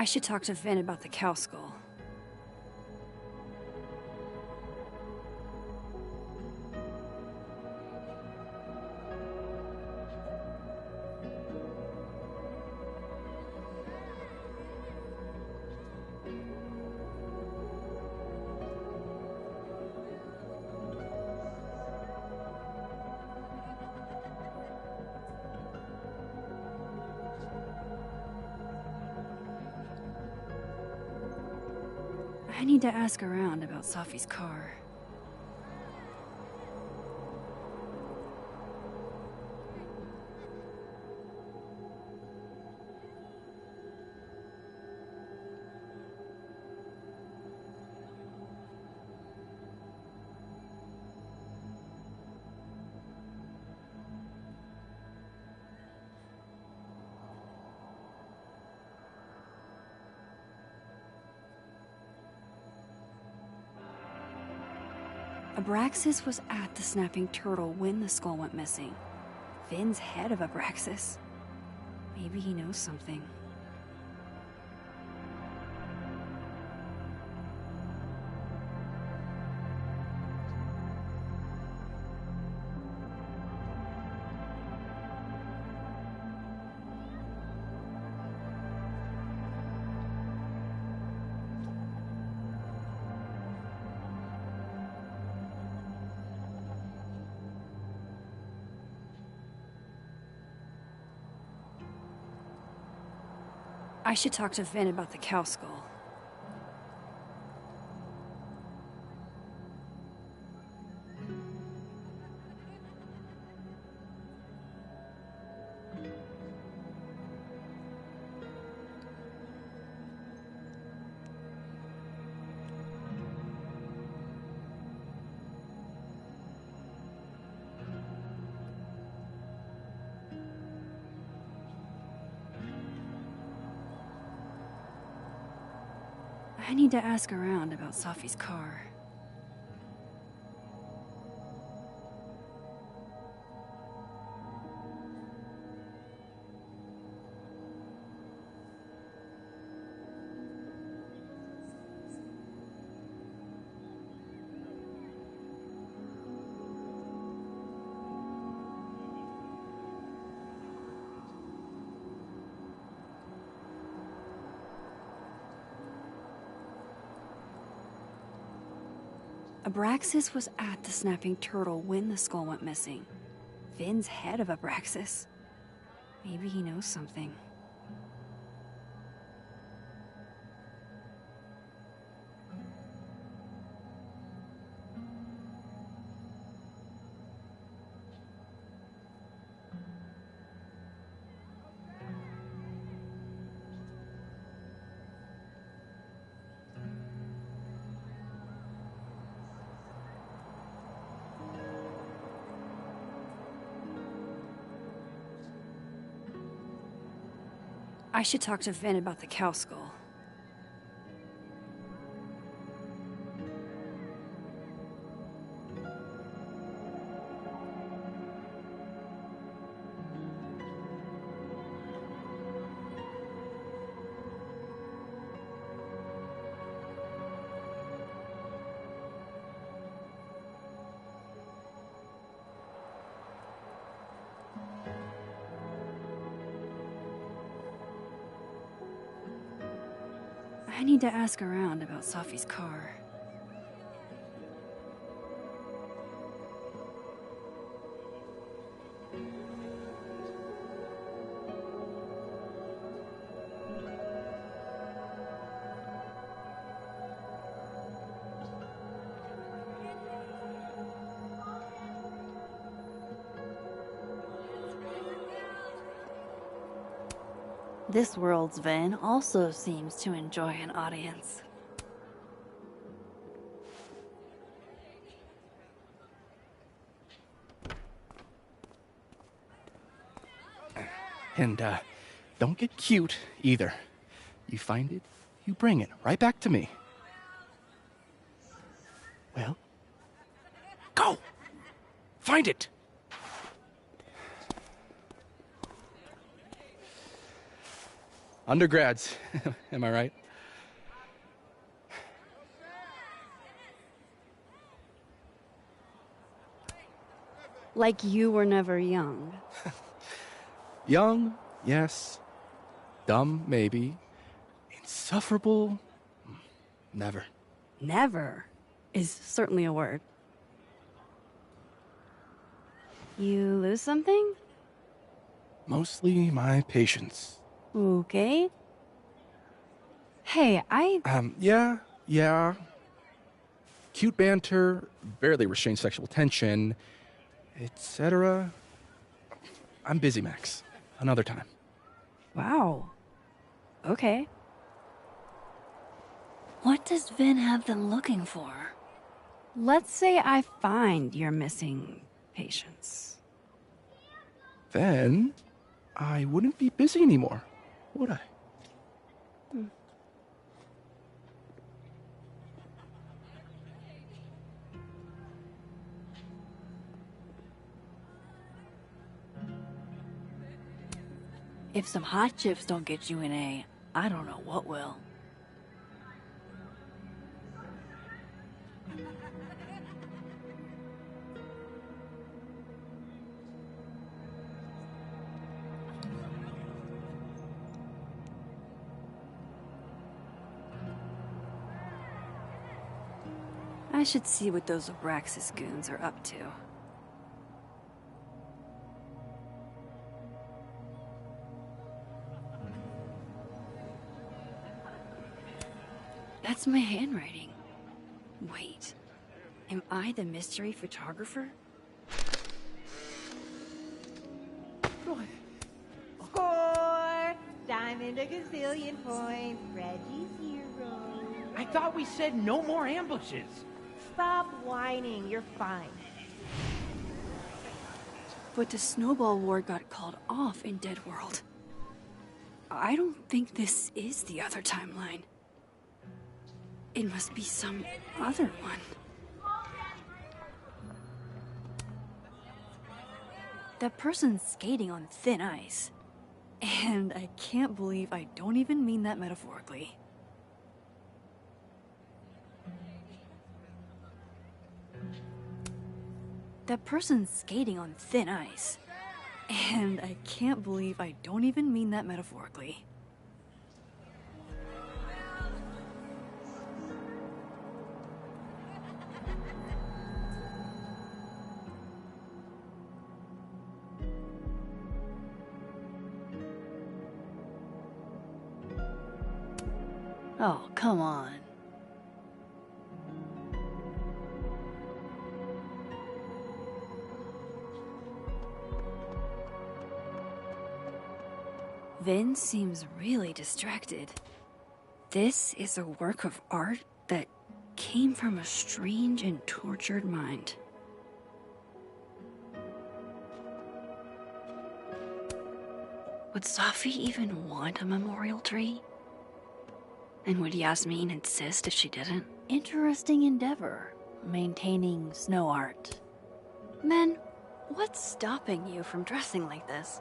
I should talk to Vin about the cow skull. I need to ask around about Safi's car. Abraxas was at the Snapping Turtle when the skull went missing. Vin's head of Abraxas. Maybe he knows something. I should talk to Vin about the cow skull. I need to ask around about Safi's car. Abraxas was at the Snapping Turtle when the skull went missing. Vin's head of Abraxas. Maybe he knows something. I should talk to Vin about the cow skull. I need to ask around about Safi's car. This world's Vin also seems to enjoy an audience. And, don't get cute, either. You find it, you bring it right back to me. Well, go! Find it! Undergrads, am I right? Like you were never young. Young, yes. Dumb, maybe. Insufferable, never. Never is certainly a word. You lose something? Mostly my patience. Okay. Hey, Yeah. Cute banter, barely restrained sexual tension, etc. I'm busy, Max. Another time. Wow. Okay. What does Vin have them looking for? Let's say I find you're missing patience. Then I wouldn't be busy anymore, would I? If some hot chips don't get you an A, I don't know what will. I should see what those Abraxas goons are up to. That's my handwriting. Wait, am I the mystery photographer? Score! Diamond a gazillion points. Reggie's hero. I thought we said no more ambushes. Stop whining. You're fine. But the snowball war got called off in Dead World. I don't think this is the other timeline. It must be some other one. That person's skating on thin ice. And I can't believe I don't even mean that metaphorically. That person's skating on thin ice. And I can't believe I don't even mean that metaphorically. Oh, come on. Vin seems really distracted. This is a work of art that came from a strange and tortured mind. Would Safi even want a memorial tree? And would Yasmin insist if she didn't? Interesting endeavor, maintaining snow art. Men, what's stopping you from dressing like this?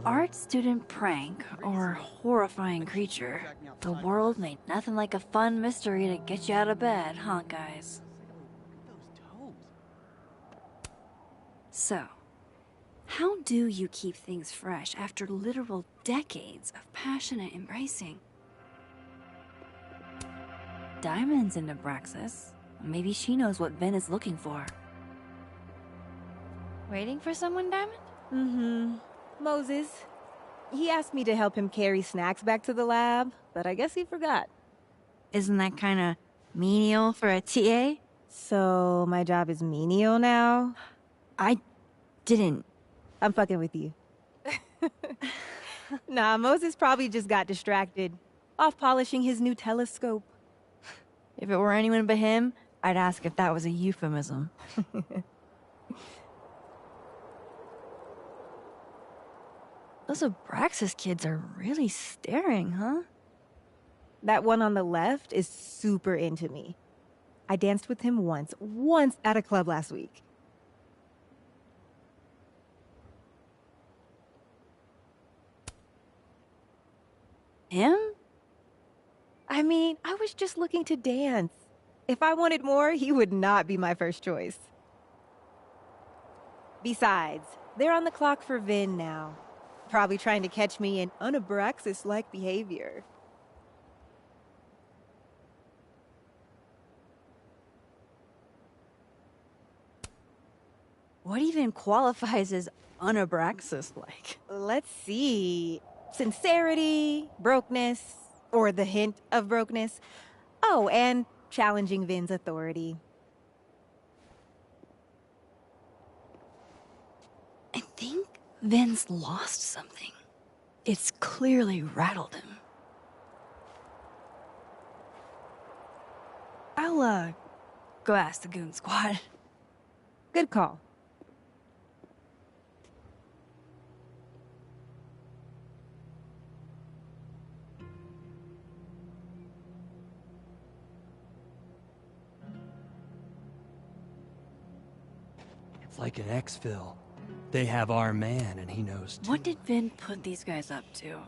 Art student prank or horrifying creature. The world made nothing like a fun mystery to get you out of bed, huh, guys? So, how do you keep things fresh after literal decades of passionate embracing? Diamond's into Braxis. Maybe she knows what Vin is looking for. Waiting for someone, Diamond? Mm-hmm. Moses. He asked me to help him carry snacks back to the lab, but I guess he forgot. Isn't that kinda menial for a TA? So, my job is menial now? I didn't. I'm fucking with you. Nah, Moses probably just got distracted. Off polishing his new telescope. If it were anyone but him, I'd ask if that was a euphemism. Those Abraxas kids are really staring, huh? That one on the left is super into me. I danced with him once at a club last week. Him? I mean, I was just looking to dance. If I wanted more, he would not be my first choice. Besides, they're on the clock for Vin now. Probably trying to catch me in unabraxas-like behavior. What even qualifies as unabraxas-like? Let's see. Sincerity, brokenness, or the hint of brokenness. Oh, and challenging Vin's authority. I think Vin's lost something. It's clearly rattled him. I'll, go ask the Goon Squad. Good call. It's like an exfil. They have our man, and he knows too. What did Vin put these guys up to?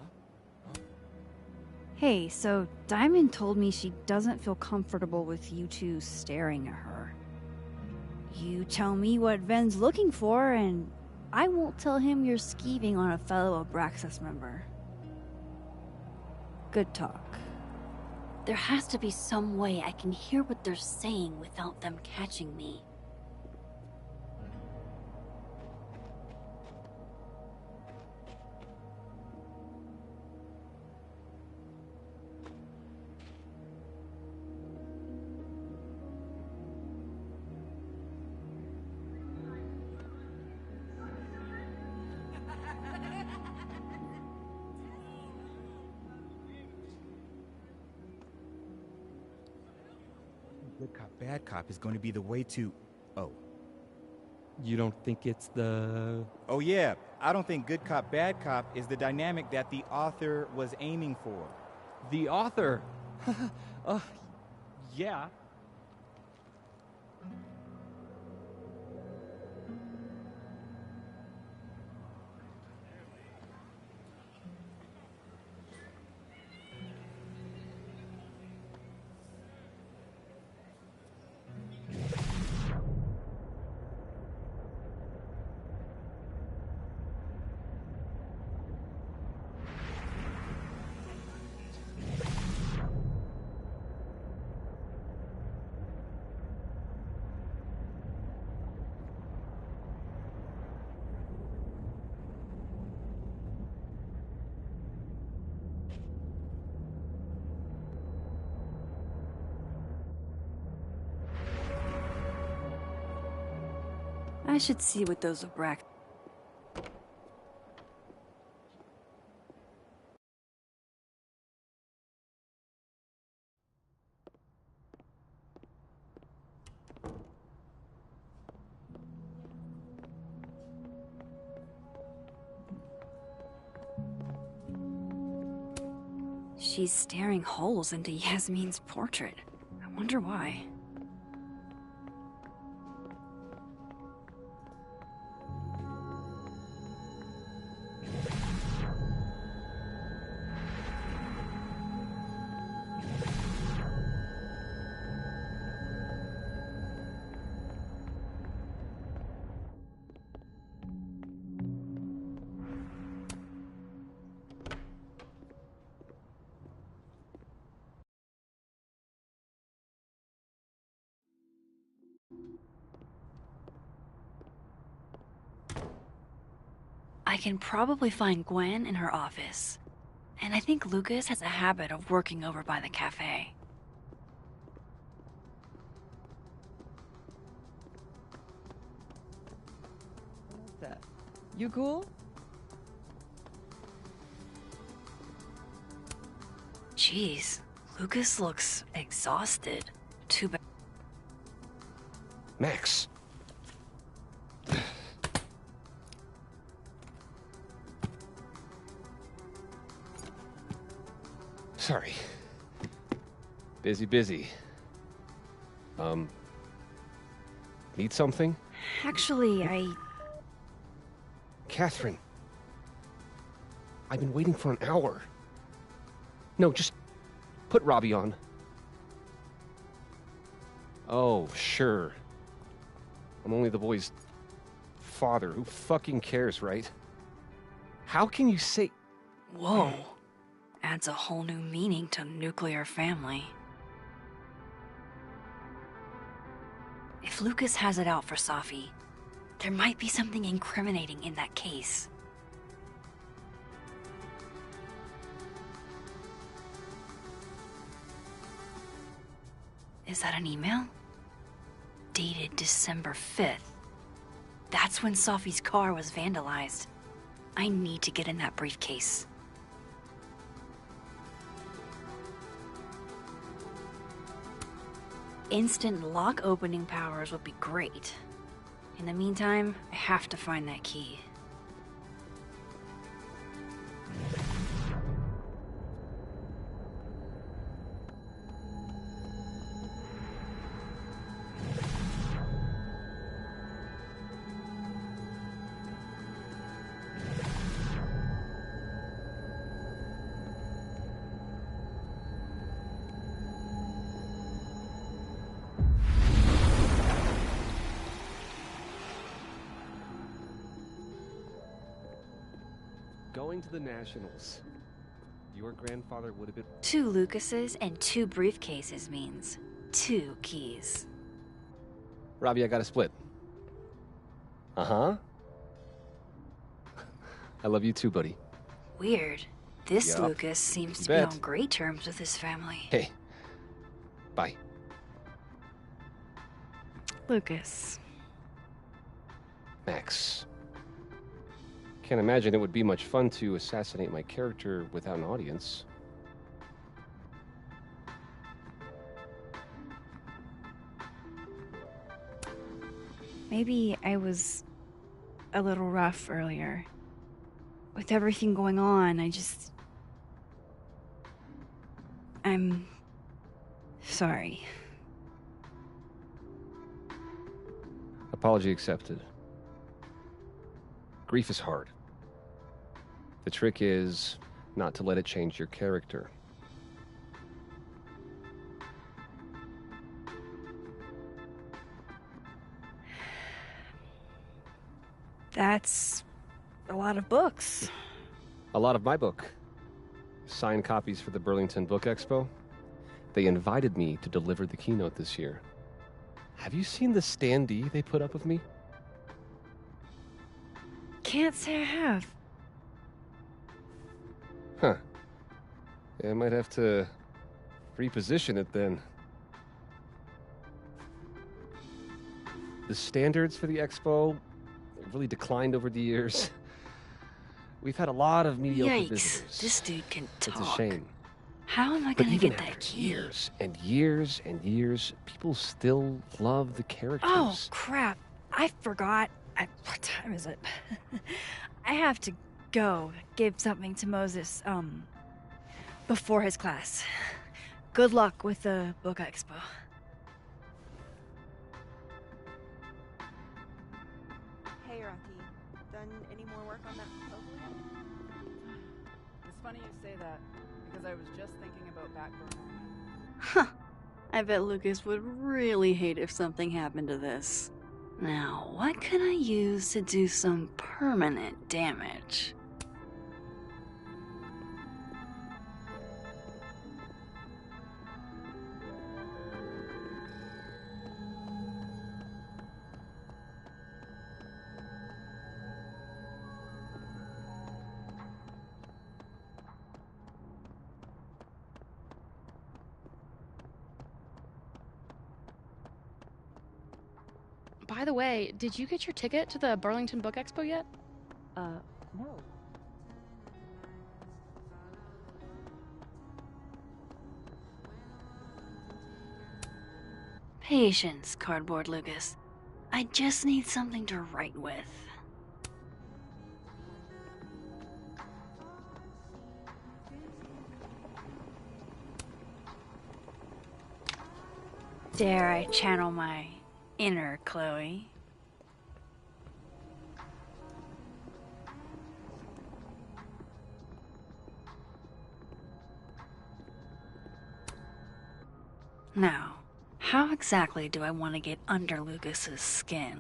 Hey, so Diamond told me she doesn't feel comfortable with you two staring at her. You tell me what Vin's looking for, and I won't tell him you're skeeving on a fellow Abraxas member. Good talk. There has to be some way I can hear what they're saying without them catching me. Good cop, bad cop is going to be the way to... Oh. You don't think it's the... Oh yeah, I don't think good cop, bad cop is the dynamic that the author was aiming for. The author? Yeah. I should see what those Abraxas... She's staring holes into Yasmin's portrait. I wonder why. I can probably find Gwen in her office. And I think Lucas has a habit of working over by the cafe. What's that? You cool? Jeez, Lucas looks exhausted. Too bad. Max. Sorry. Busy. Need something? Actually, Catherine. I've been waiting for an hour. No, just put Robbie on. Oh, sure. I'm only the boy's father. Who fucking cares, right? How can you say... Whoa. Adds a whole new meaning to nuclear family. If Lucas has it out for Safi, there might be something incriminating in that case. Is that an email? Dated December 5th. That's when Safi's car was vandalized. I need to get in that briefcase. Instant lock opening powers would be great. In the meantime, I have to find that key. Going to the Nationals. Your grandfather would have been... 2 Lucases and 2 briefcases means 2 keys. Robbie, I got a split. Uh-huh. I love you too, buddy. Weird. This Yup. Lucas seems You to be bet. on great terms with his family. Hey. Bye. Lucas. Max. Can't imagine it would be much fun to assassinate my character without an audience. Maybe I was a little rough earlier. With everything going on, I'm sorry. Apology accepted. Grief is hard. The trick is not to let it change your character. That's a lot of books. A lot of my book. Signed copies for the Burlington Book Expo. They invited me to deliver the keynote this year. Have you seen the standee they put up of me? Can't say I have. Huh. Yeah, I might have to reposition it then. The standards for the expo have really declined over the years. We've had a lot of mediocre Yikes, visitors. this dude can talk. It's a shame. How am I But gonna even get that after key? years and years and years, people still love the characters. Oh, crap. I forgot. What time is it? I have to go give something to Moses, before his class. Good luck with the book expo. Hey, Rocky. Done any more work on that proposal yet? It's funny you say that, because I was just thinking about backburning. Huh. I bet Lucas would really hate if something happened to this. Now, what can I use to do some permanent damage? By the way, did you get your ticket to the Burlington Book Expo yet? No. Patience, Cardboard Lucas. I just need something to write with. Dare I channel my inner Chloe? Now, how exactly do I want to get under Lucas's skin?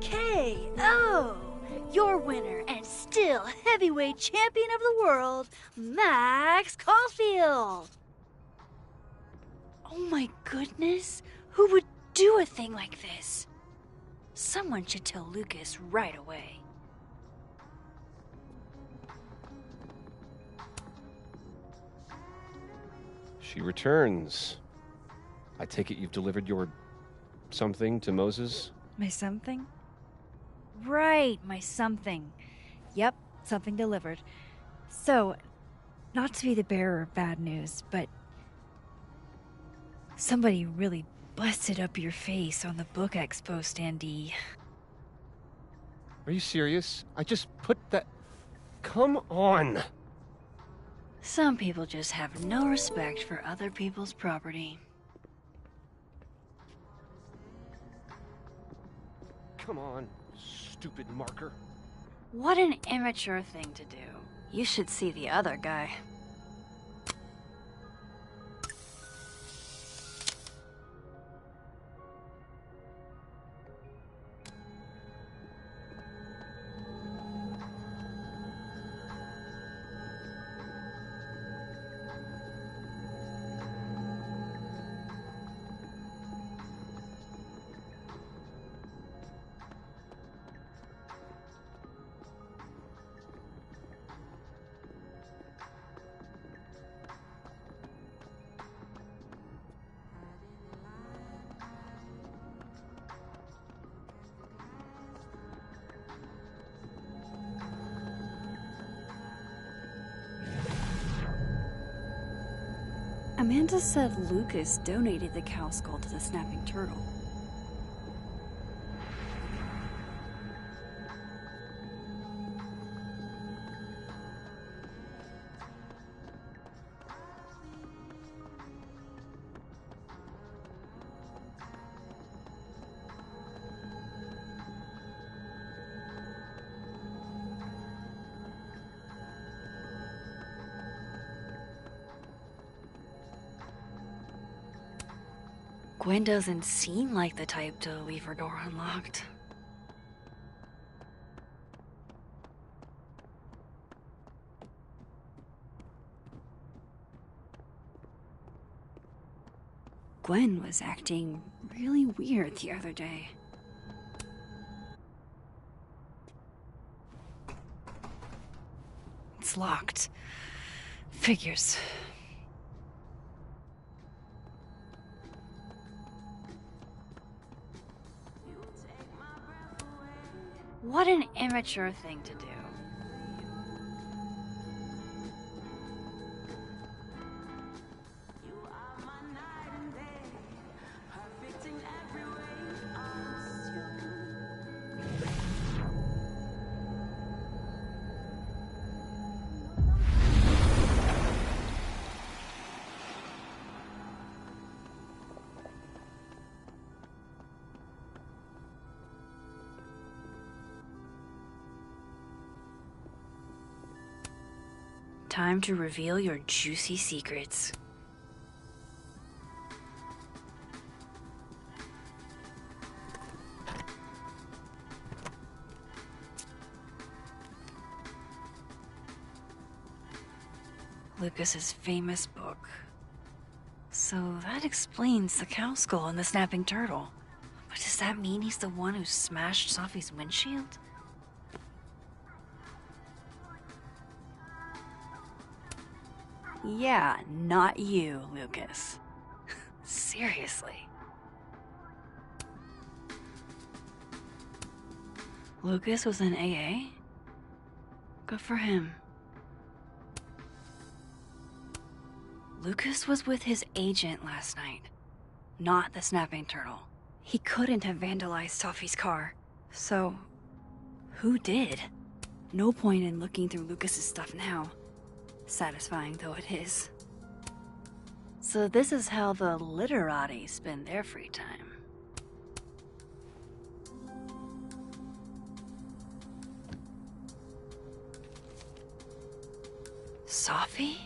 KO! Your winner and still heavyweight champion of the world, Max Caulfield! Oh my goodness, who would do a thing like this? Someone should tell Lucas right away. She returns. I take it you've delivered your something to Moses? My something? Right, my something. Yep, something delivered. So, not to be the bearer of bad news, but somebody really busted up your face on the book expo standee. Are you serious? I just put that... Come on! Some people just have no respect for other people's property. Come on, stupid marker. What an immature thing to do. You should see the other guy. Amanda said Lucas donated the cow skull to the snapping turtle. Gwen doesn't seem like the type to leave her door unlocked. Gwen was acting really weird the other day. It's locked. Figures. What an immature thing to do. Time to reveal your juicy secrets. Lucas's famous book. So that explains the cow skull and the snapping turtle. But does that mean he's the one who smashed Sophie's windshield? Yeah, not you, Lucas. Seriously. Lucas was in AA? Good for him. Lucas was with his agent last night, not the snapping turtle. He couldn't have vandalized Sophie's car. So, who did? No point in looking through Lucas's stuff now. satisfying though it is. So this is how the literati spend their free time. Safi?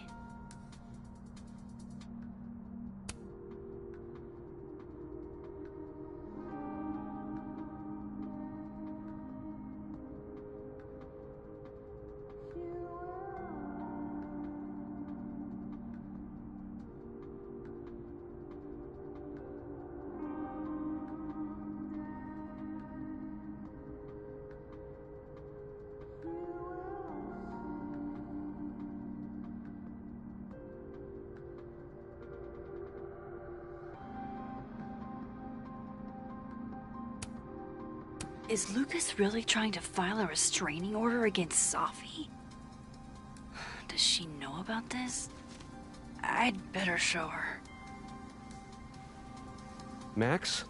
Is Lucas really trying to file a restraining order against Safi? Does she know about this? I'd better show her. Max?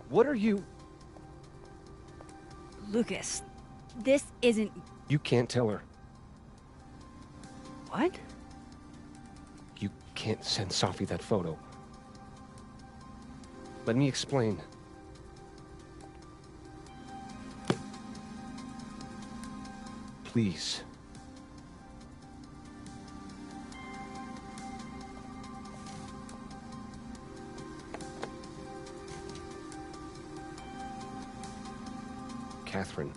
What are you... Lucas, this isn't... You can't tell her. What? You can't send Safi that photo. Let me explain. Please. Catherine,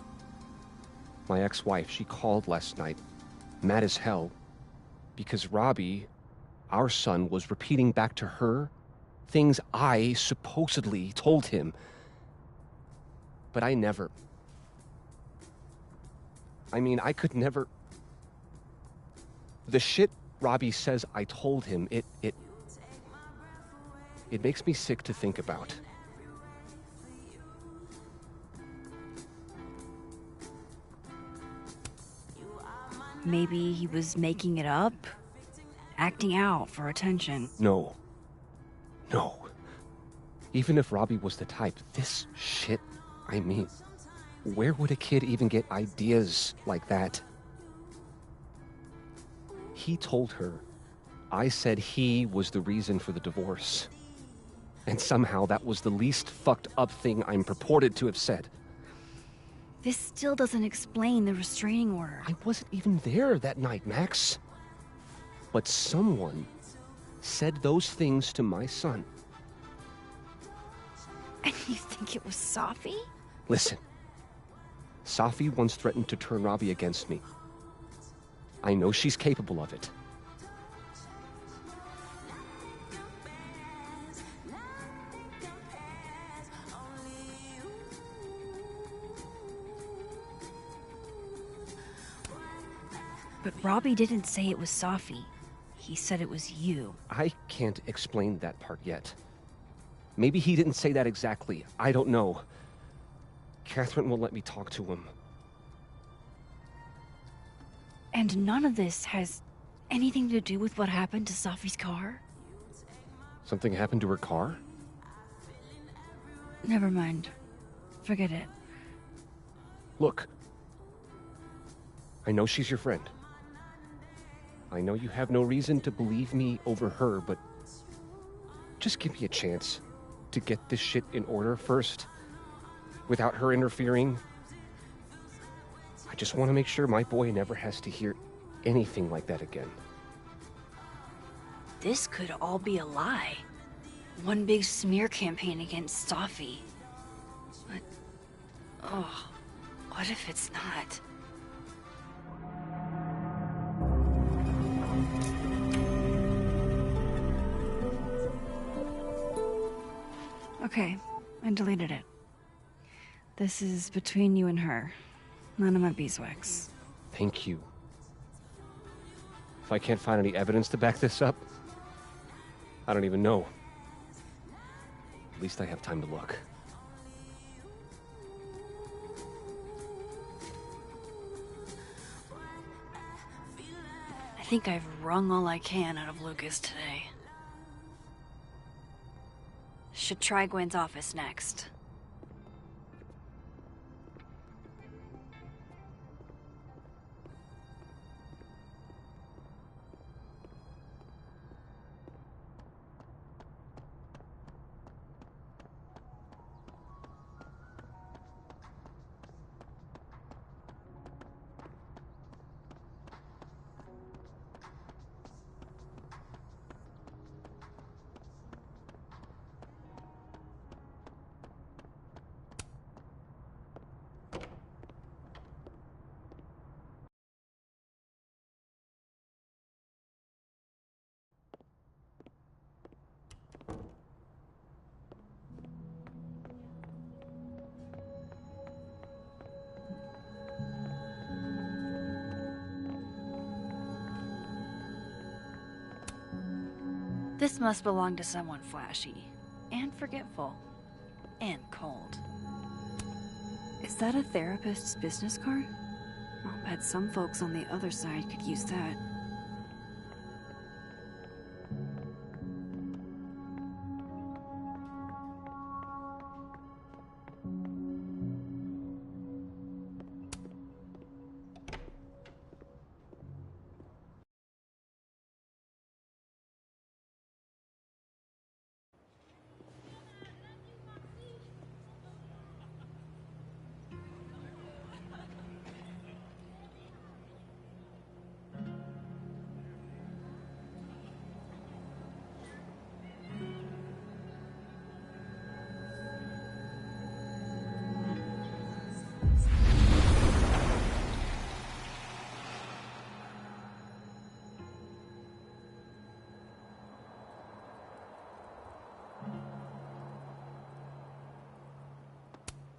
my ex-wife, she called last night, mad as hell, because Robbie, our son, was repeating back to her things I supposedly told him. But I never... I mean, I could never... The shit Robbie says I told him, it makes me sick to think about. Maybe he was making it up? Acting out for attention? No. No. Even if Robbie was the type, this shit, I mean... Where would a kid even get ideas like that? He told her I said he was the reason for the divorce. And somehow that was the least fucked up thing I'm purported to have said. This still doesn't explain the restraining order. I wasn't even there that night, Max. But someone said those things to my son. And you think it was Safi? Listen. Safi once threatened to turn Robbie against me. I know she's capable of it. But Robbie didn't say it was Safi. He said it was you. I can't explain that part yet. Maybe he didn't say that exactly. I don't know. Catherine won't let me talk to him. And none of this has anything to do with what happened to Safi's car? Something happened to her car? Never mind. Forget it. Look. I know she's your friend. I know you have no reason to believe me over her, but just give me a chance to get this shit in order first. Without her interfering. I just want to make sure my boy never has to hear anything like that again. This could all be a lie. One big smear campaign against Safi. But... oh, what if it's not? Okay, I deleted it. This is between you and her. None of my beeswax. Thank you. If I can't find any evidence to back this up, I don't even know. At least I have time to look. I think I've wrung all I can out of Lucas today. Should try Gwen's office next. This must belong to someone flashy, and forgetful, and cold. Is that a therapist's business card? I'll bet some folks on the other side could use that.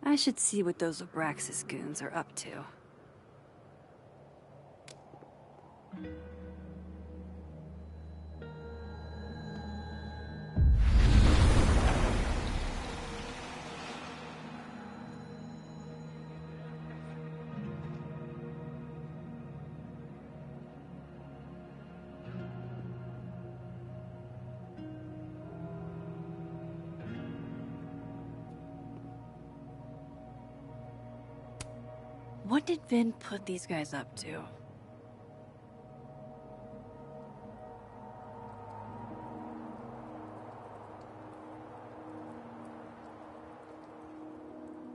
I should see what those Abraxas goons are up to. What did Vin put these guys up to?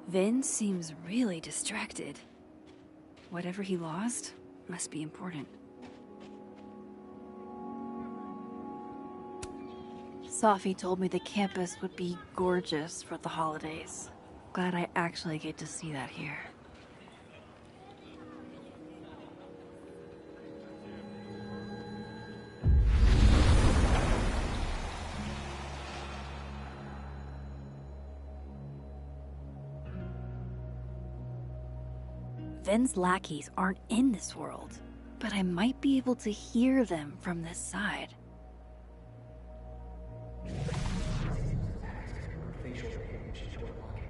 Vin seems really distracted. Whatever he lost must be important. Safi told me the campus would be gorgeous for the holidays. Glad I actually get to see that here. Vin's lackeys aren't in this world, but I might be able to hear them from this side. Facial recognition to unlocking.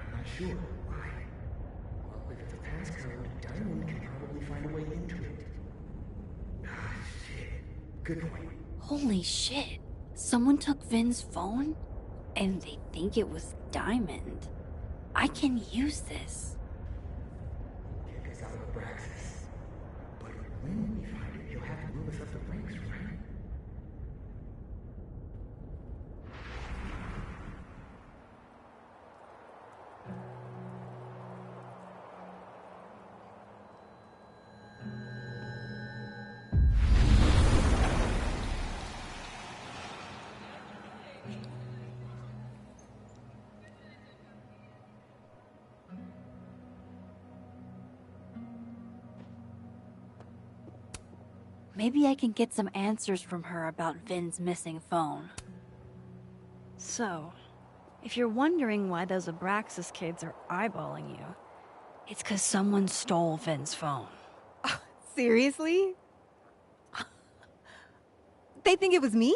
I'm not sure why. Well, if it's a passcode, Diamond can probably find a way into it. Ah, shit. Good point. Holy shit! Someone took Vin's phone? And they think it was Diamond. I can use this. Get us out of Abraxas. But when we find it, you'll have to move us up the ranks, right? Maybe I can get some answers from her about Vin's missing phone. So, if you're wondering why those Abraxas kids are eyeballing you, it's 'cause someone stole Vin's phone. Seriously? They think it was me?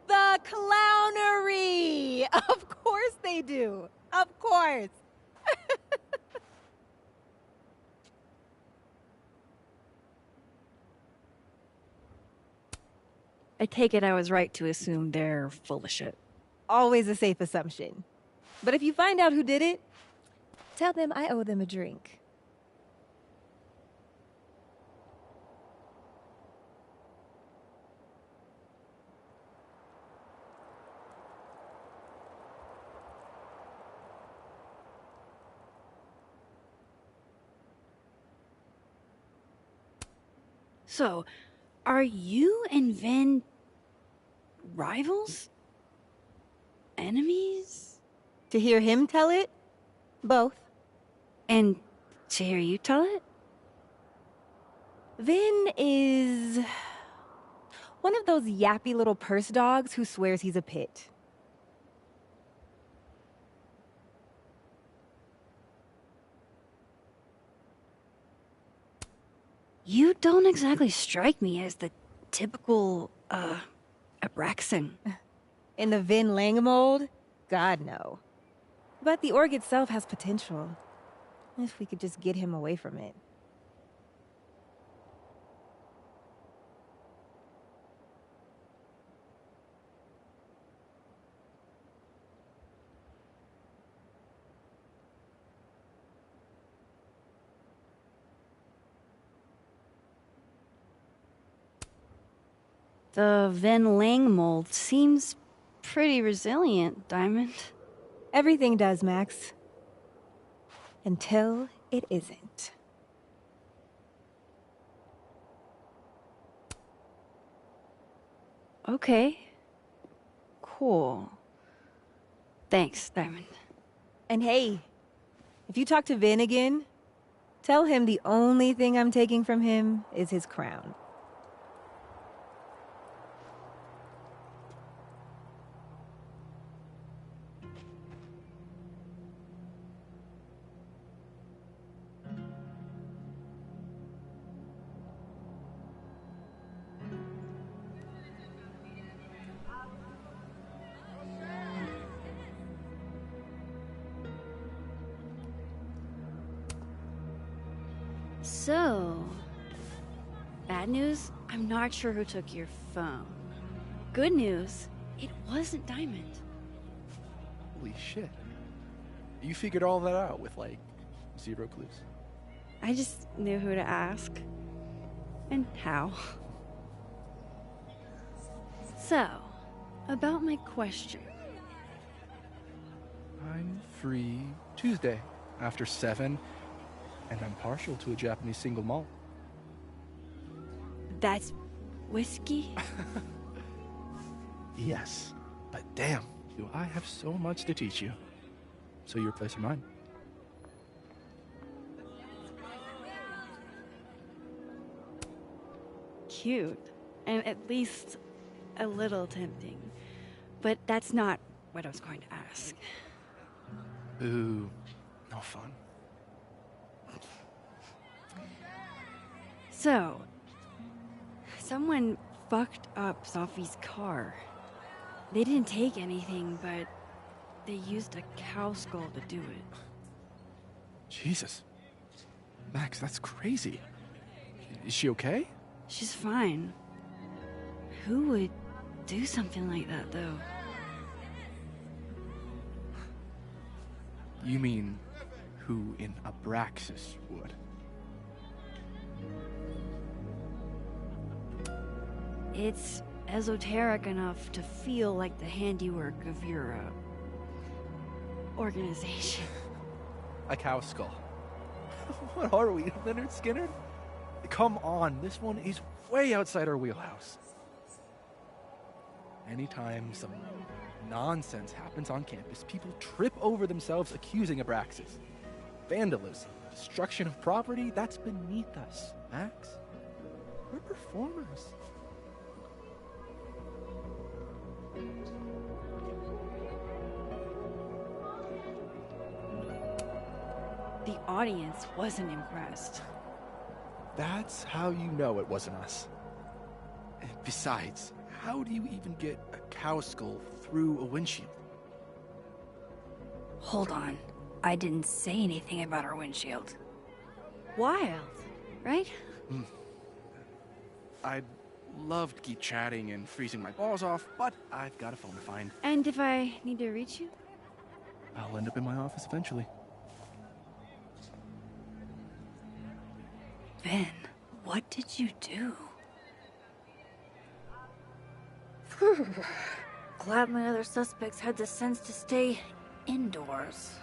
The clownery! Of course they do. Of course. I take it I was right to assume they're full of shit. Always a safe assumption. But if you find out who did it, tell them I owe them a drink. So, are you and Vin rivals? Enemies? To hear him tell it, both. And to hear you tell it? Vin is one of those yappy little purse dogs who swears he's a pit. You don't exactly strike me as the typical, Abraxan. In the Vin Lang mold? God, no. But the org itself has potential. If we could just get him away from it. The Ven Lang mold seems pretty resilient, Diamond. Everything does, Max. Until it isn't. Okay. Cool. Thanks, Diamond. And hey, if you talk to Vin again, tell him the only thing I'm taking from him is his crown. So, bad news, I'm not sure who took your phone. Good news, it wasn't Diamond. Holy shit. You figured all that out with, like, 0 clues. I just knew who to ask. And how. So, about my question. I'm free Tuesday after 7, and I'm partial to a Japanese single malt. That's whiskey? Yes, but damn, do I have so much to teach you. So your place or mine? Cute. And at least a little tempting. But that's not what I was going to ask. Ooh, no fun. So, someone fucked up Sophie's car. They didn't take anything, but they used a cow skull to do it. Jesus. Max, that's crazy. Is she okay? She's fine. Who would do something like that, though? You mean who in Abraxas would? It's esoteric enough to feel like the handiwork of your, organization. A cow skull. What are we, Leonard Skinner? Come on, this one is way outside our wheelhouse. Anytime some nonsense happens on campus, people trip over themselves accusing Abraxas. Vandalism, destruction of property, that's beneath us, Max. We're performers. The audience wasn't impressed. That's how you know it wasn't us. And besides, how do you even get a cow skull through a windshield? Hold on. I didn't say anything about our windshield. Wild, right? I'd love to keep chatting and freezing my balls off, but I've got a phone to find. And if I need to reach you? I'll end up in my office eventually. Ben, what did you do? Glad my other suspects had the sense to stay indoors.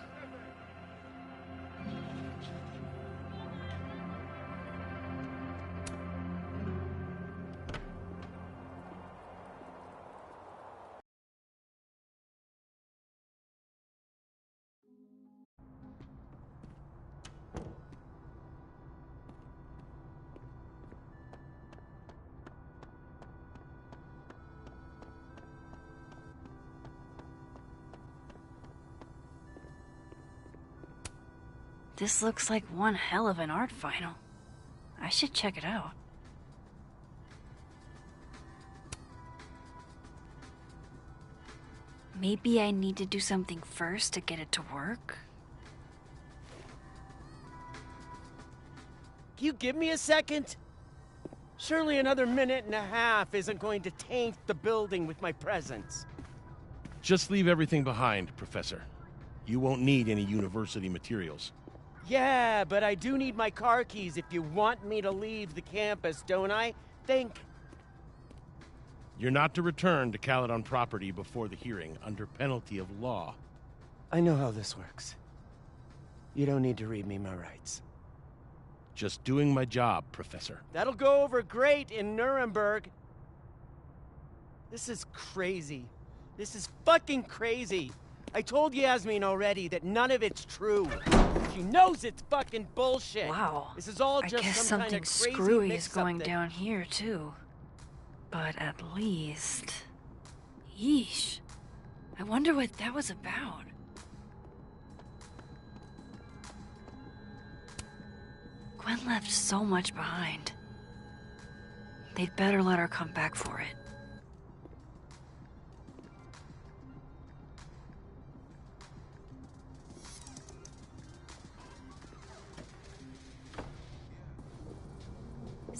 This looks like one hell of an art final. I should check it out. Maybe I need to do something first to get it to work? You give me a second? Surely another minute and a half isn't going to taint the building with my presence. Just leave everything behind, Professor. You won't need any university materials. Yeah, but I do need my car keys if you want me to leave the campus, don't I? Think. You're not to return to Caledon property before the hearing, under penalty of law. I know how this works. You don't need to read me my rights. Just doing my job, Professor. That'll go over great in Nuremberg. This is crazy. This is fucking crazy. I told Yasmin already that none of it's true. She knows it's fucking bullshit. Wow. This is all I just guess some kind something of crazy screwy is mix-up going that- down here, too. But at least... Yeesh. I wonder what that was about. Gwen left so much behind. They'd better let her come back for it.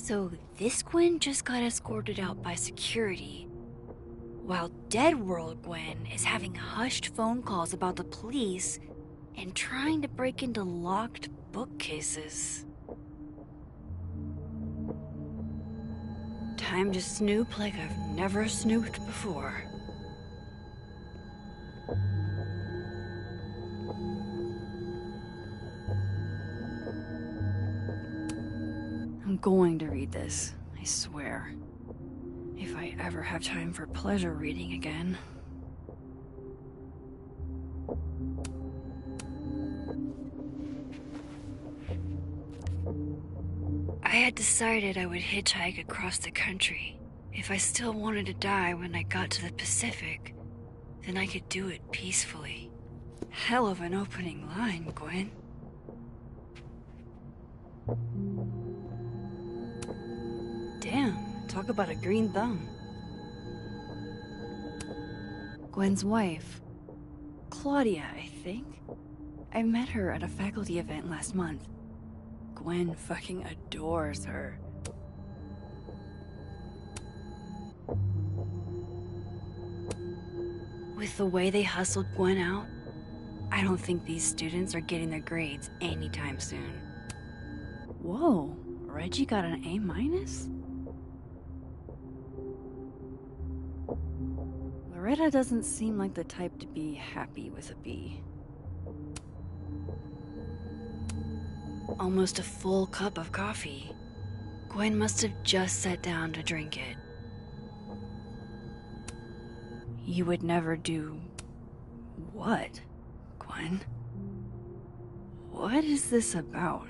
So this Gwen just got escorted out by security, while Dead World Gwen is having hushed phone calls about the police and trying to break into locked bookcases. Time to snoop like I've never snooped before. I'm going to read this, I swear. If I ever have time for pleasure reading again. I had decided I would hitchhike across the country. If I still wanted to die when I got to the Pacific, then I could do it peacefully. Hell of an opening line, Gwen. Damn, talk about a green thumb. Gwen's wife, Claudia, I think. I met her at a faculty event last month. Gwen fucking adores her. With the way they hustled Gwen out, I don't think these students are getting their grades anytime soon. Whoa, Reggie got an A-? Loretta doesn't seem like the type to be happy with a B. Almost a full cup of coffee. Gwen must have just sat down to drink it. You would never do... what, Gwen? What is this about?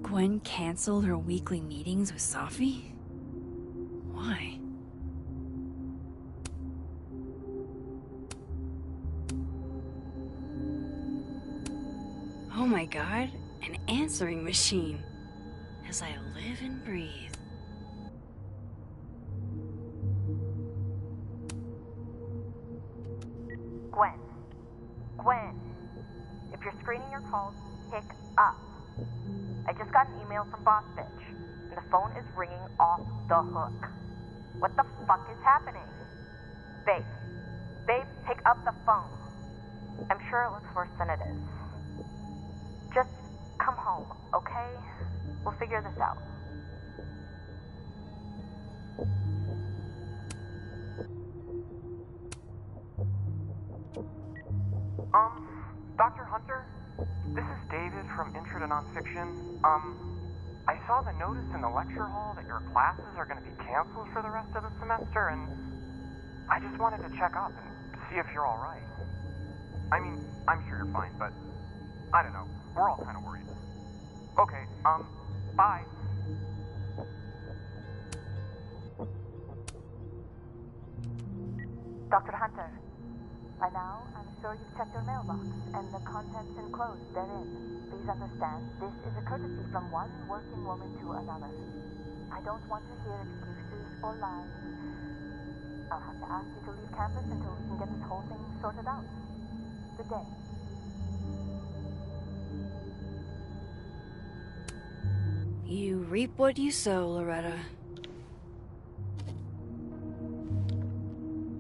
Gwen canceled her weekly meetings with Safi? Why? Oh my god, an answering machine. As I live and breathe. Gwen. Gwen. If you're screening your calls, pick up. I just got an email from Boss Bitch, and the phone is ringing off the hook. What the fuck is happening? Babe. Babe, pick up the phone. I'm sure it looks worse than it is. Just come home, okay? We'll figure this out. Dr. Hunter? This is David from Intro to Nonfiction. I saw the notice in the lecture hall that your classes are going to be canceled for the rest of the semester, and I just wanted to check up and see if you're alright. I mean, I'm sure you're fine, but I don't know. We're all kind of worried. Okay, bye. Dr. Hunter, by now, I'm sure you've checked your mailbox and the contents enclosed therein. Please understand, this is a courtesy from one working woman to another. I don't want to hear excuses or lies. I'll have to ask you to leave campus until we can get this whole thing sorted out. Good day. You reap what you sow, Loretta.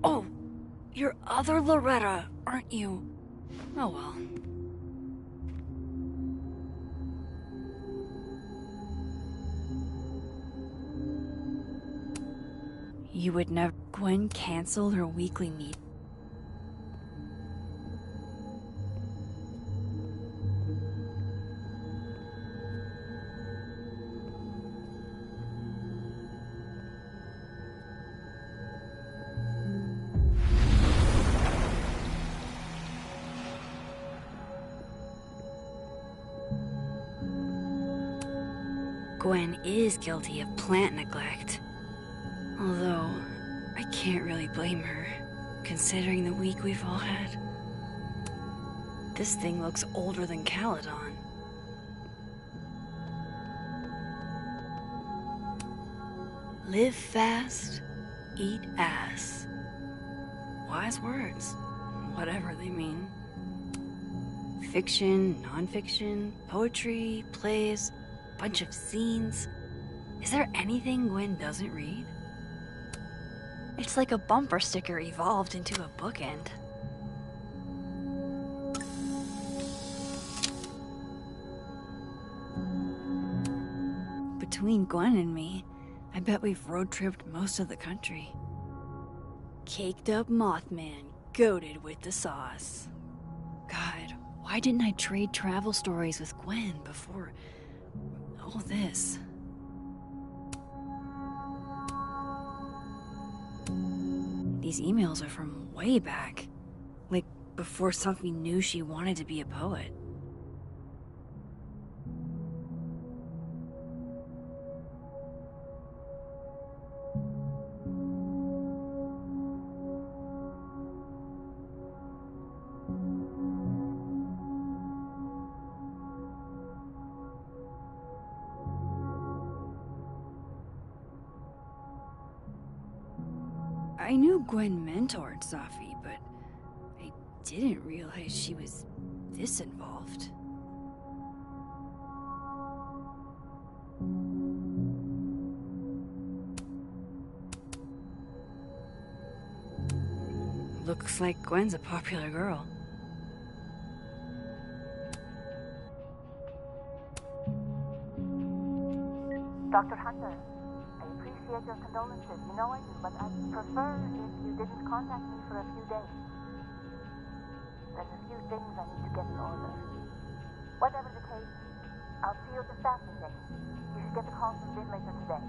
Oh, you're other Loretta, aren't you? Oh well. You would never. Gwen canceled her weekly meet. Gwen is guilty of plant neglect. Although, I can't really blame her, considering the week we've all had. This thing looks older than Caledon. Live fast, eat ass. Wise words, whatever they mean. Fiction, non-fiction, poetry, plays, bunch of scenes. Is there anything Gwen doesn't read? It's like a bumper sticker evolved into a bookend. Between Gwen and me, I bet we've road-tripped most of the country. Caked up Mothman, goated with the sauce. God, why didn't I trade travel stories with Gwen before all this? These emails are from way back. Like, before Sophie knew she wanted to be a poet. I knew Gwen mentored Sophie, but I didn't realize she was this involved. Looks like Gwen's a popular girl. Dr. Hunter, I appreciate your condolences. You know I do, but I'd prefer if you didn't contact me for a few days. There's a few things I need to get in order. Whatever the case, I'll see you at the staff meeting. You should get the call from Vin later today.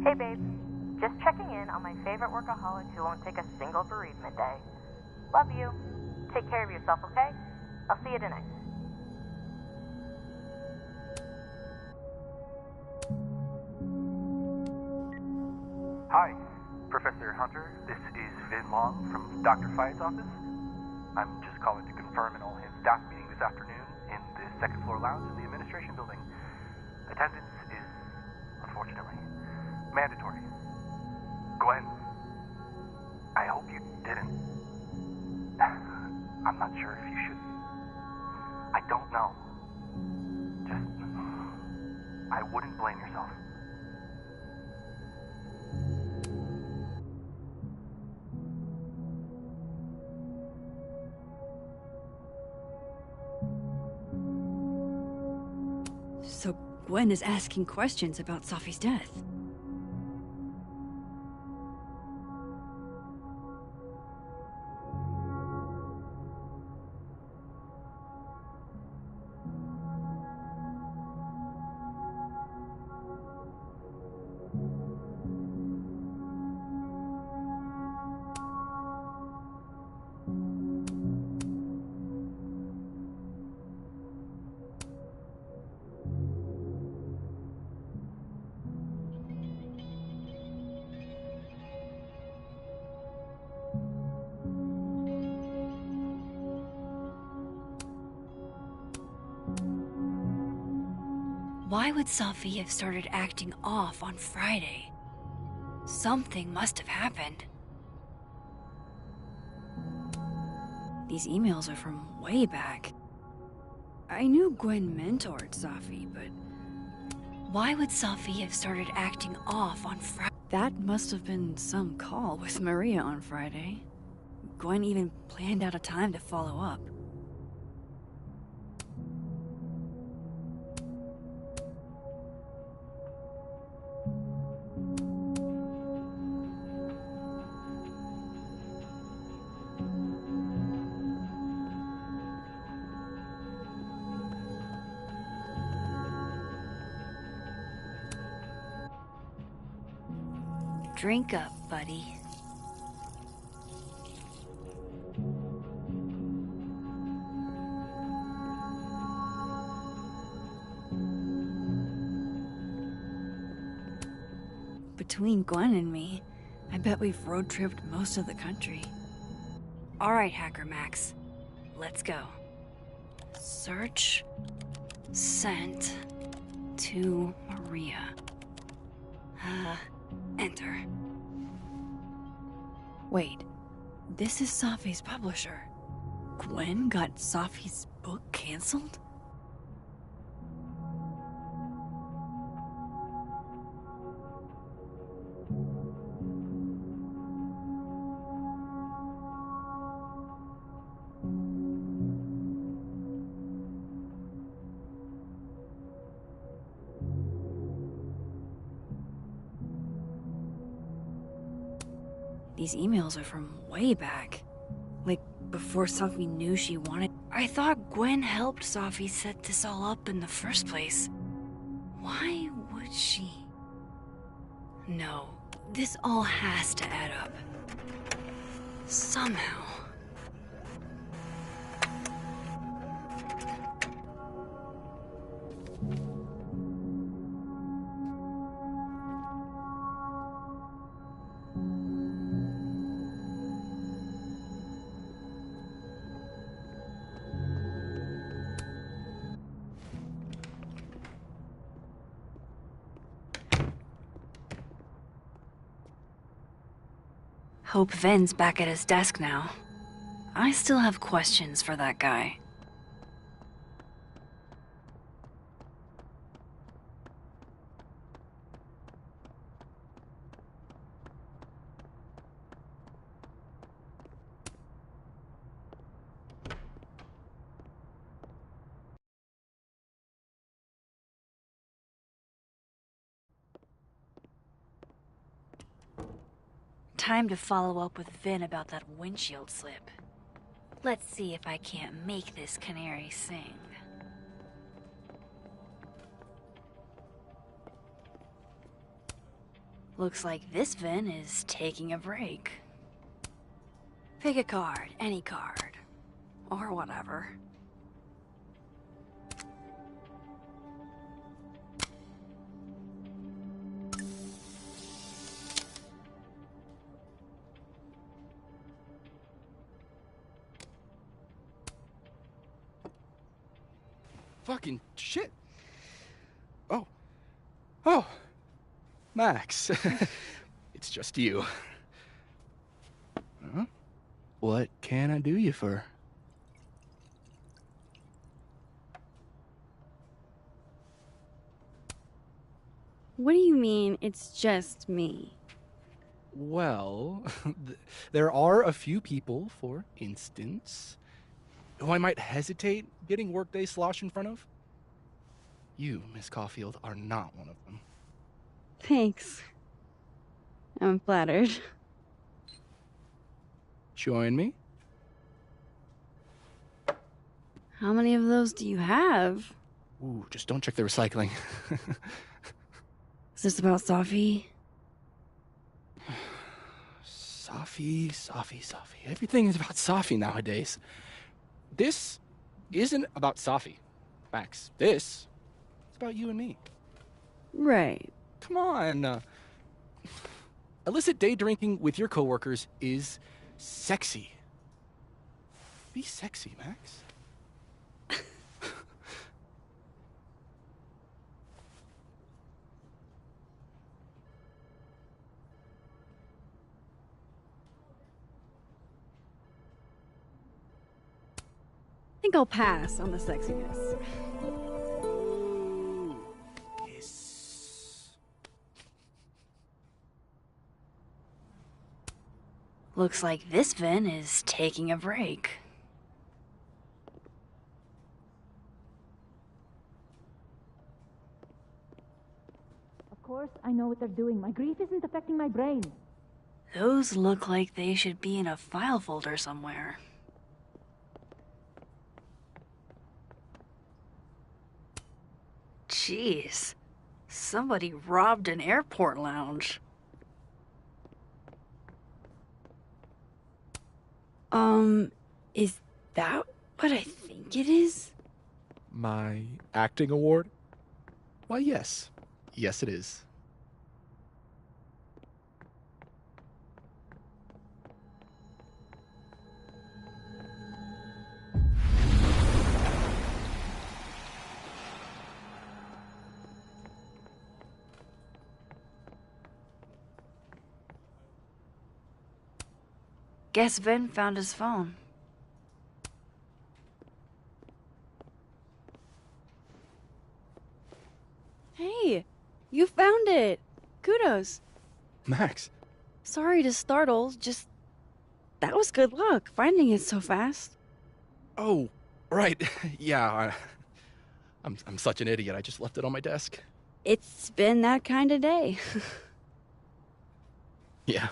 Hey babe, just checking in on my favorite workaholic who won't take a single bereavement day. Love you. Take care of yourself, okay? I'll see you tonight. Hi, Professor Hunter. This is Vin Long from Dr. Fye's office. I'm just calling to confirm an all-hands staff meeting this afternoon in the second floor lounge in the administration building. Attendance is, unfortunately, mandatory. Gwen, I hope you didn't. I'm not sure if you should. I don't know. Just, I wouldn't blame yourself. So Gwen is asking questions about Sophie's death. Why would Safi have started acting off on Friday? Something must have happened. These emails are from way back. I knew Gwen mentored Safi, but why would Safi have started acting off on Friday? That must have been some call with Maria on Friday. Gwen even planned out a time to follow up. Drink up, buddy. Between Gwen and me, I bet we've road-tripped most of the country. All right, Hacker Max, let's go. Search sent to Maria. Enter. Wait, this is Safi's publisher. Gwen got Safi's book canceled? These emails are from way back. Like, before Safi knew she wanted... I thought Gwen helped Safi set this all up in the first place. Why would she? No, this all has to add up. Somehow. Hope Ven's back at his desk now. I still have questions for that guy. Time to follow up with Vin about that windshield slip. Let's see if I can't make this canary sing. Looks like this Vin is taking a break. Pick a card, any card. Or whatever. Fucking shit. Oh. Max. It's just you. Huh? What can I do you for? What do you mean, it's just me? Well, there are a few people, for instance, who I might hesitate getting workday slosh in front of. You, Miss Caulfield, are not one of them. Thanks. I'm flattered. Join me? How many of those do you have? Ooh, just don't check the recycling. Is this about Safi? Safi. Everything is about Safi nowadays. This isn't about Safi, Max. This is about you and me. Right. Come on. Illicit day drinking with your coworkers is sexy. Be sexy, Max. think I'll pass on the sexiness. Looks like this Vin is taking a break. Of course, I know what they're doing. My grief isn't affecting my brain. Those look like they should be in a file folder somewhere. Jeez. Somebody robbed an airport lounge. Is that what I think it is? My acting award? Why, yes. Yes, it is. Guess Vin found his phone. Hey, you found it. Kudos. Max. Sorry to startle, just... that was good luck, finding it so fast. Oh, right. Yeah, I'm such an idiot. I just left it on my desk. It's been that kind of day. Yeah.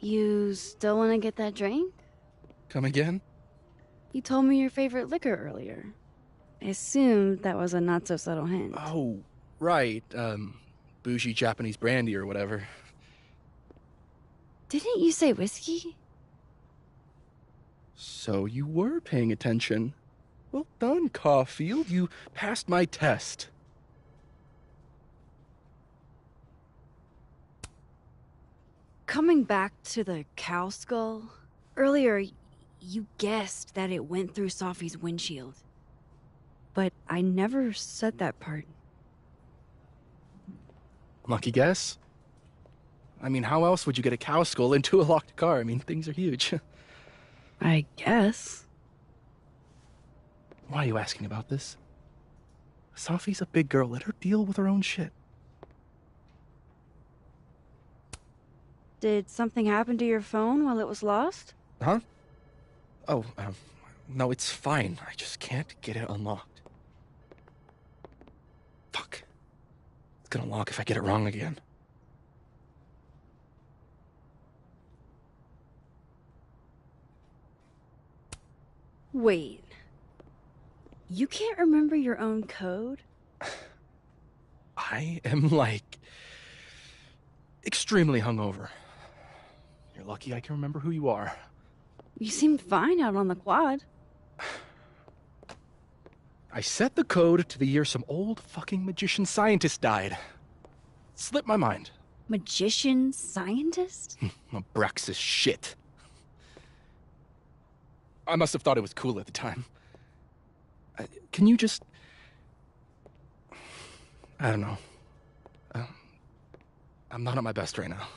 You still want to get that drink? Come again? You told me your favorite liquor earlier. I assumed that was a not-so-subtle hint. Oh, right. Bougie Japanese brandy or whatever. Didn't you say whiskey? So you were paying attention. Well done, Caulfield. You passed my test. Coming back to the cow skull, earlier you guessed that it went through Sophie's windshield. But I never said that part. Lucky guess? I mean, how else would you get a cow skull into a locked car? I mean, things are huge. I guess. Why are you asking about this? Sophie's a big girl. Let her deal with her own shit. Did something happen to your phone while it was lost? Huh? Oh, no, it's fine. I just can't get it unlocked. Fuck. It's gonna lock if I get it wrong again. Wait. You can't remember your own code? I am, like, extremely hungover. You're lucky I can remember who you are. You seemed fine out on the quad. I set the code to the year some old fucking magician scientist died. Slipped my mind. Magician scientist? Abraxas shit. I must have thought it was cool at the time. Can you just... I don't know. I'm not at my best right now.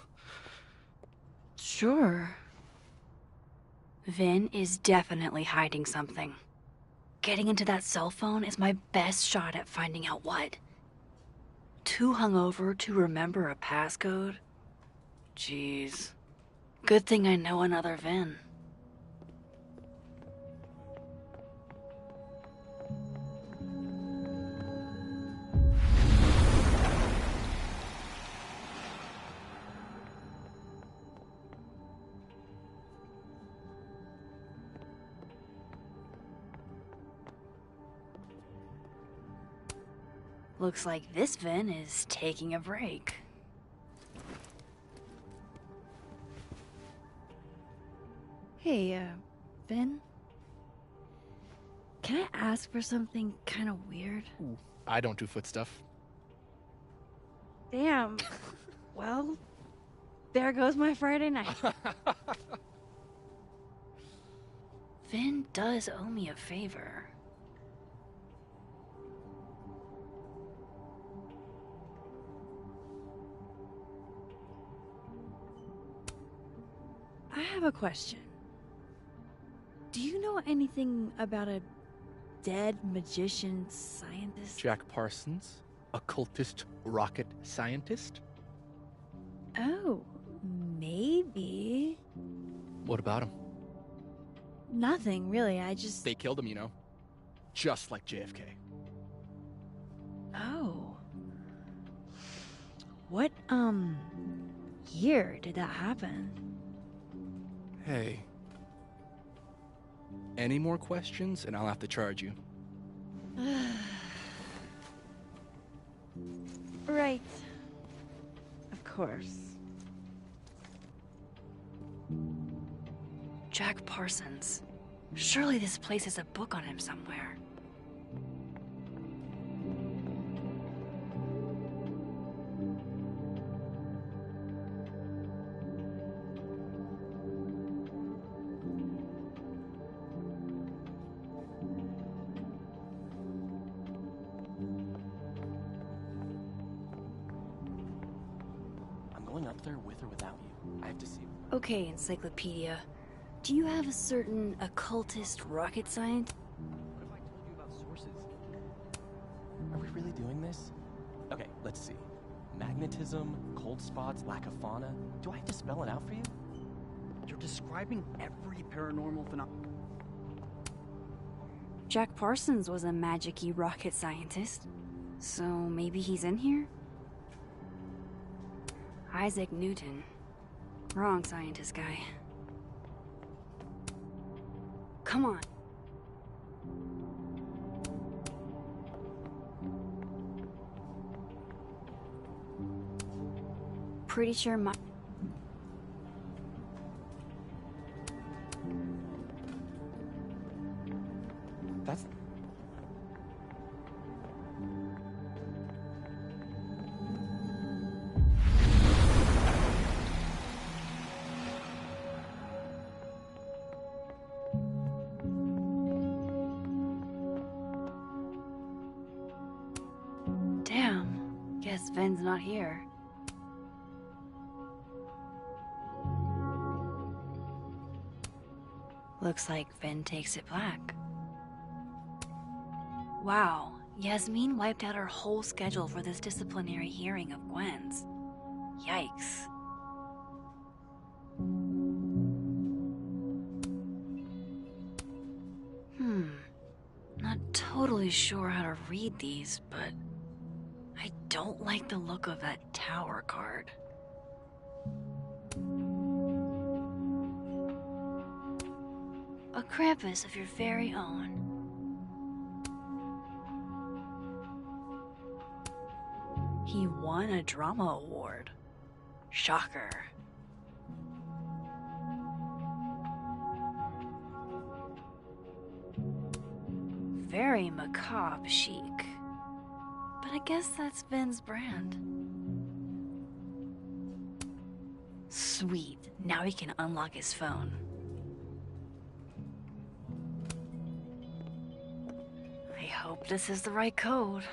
Sure. Vin is definitely hiding something. Getting into that cell phone is my best shot at finding out what. Too hungover to remember a passcode? Jeez. Good thing I know another Vin. Looks like this Vin is taking a break. Hey, Vin? Can I ask for something kind of weird? Ooh, I don't do foot stuff. Damn. Well, there goes my Friday night. Vin does owe me a favor. have a question. Do you know anything about a dead magician scientist? Jack Parsons, occultist rocket scientist? Oh, maybe. What about him? Nothing, really. I just... They killed him, you know. Just like JFK. Oh. What, year did that happen? Hey. Any more questions, and I'll have to charge you. Right. Of course. Jack Parsons. Surely this place has a book on him somewhere. I'm going up there with or without you. I have to see. Okay, Encyclopedia. Do you have a certain occultist rocket science? What if I told you about sources? Are we really doing this? Okay, let's see. Magnetism, cold spots, lack of fauna. Do I have to spell it out for you? You're describing every paranormal phenomenon. Jack Parsons was a magic-y rocket scientist. So maybe he's in here? Isaac Newton. Wrong scientist guy. Come on. Pretty sure my... That's... Damn. Guess Ven's not here. Looks like Ven takes it black. Wow, Yasmin wiped out her whole schedule for this disciplinary hearing of Gwen's. Yikes. Not totally sure how to read these, but I don't like the look of that tower card. A Krampus of your very own. He won a drama award. Shocker. Very macabre chic. But I guess that's Ven's brand. Sweet. Now he can unlock his phone. I hope this is the right code.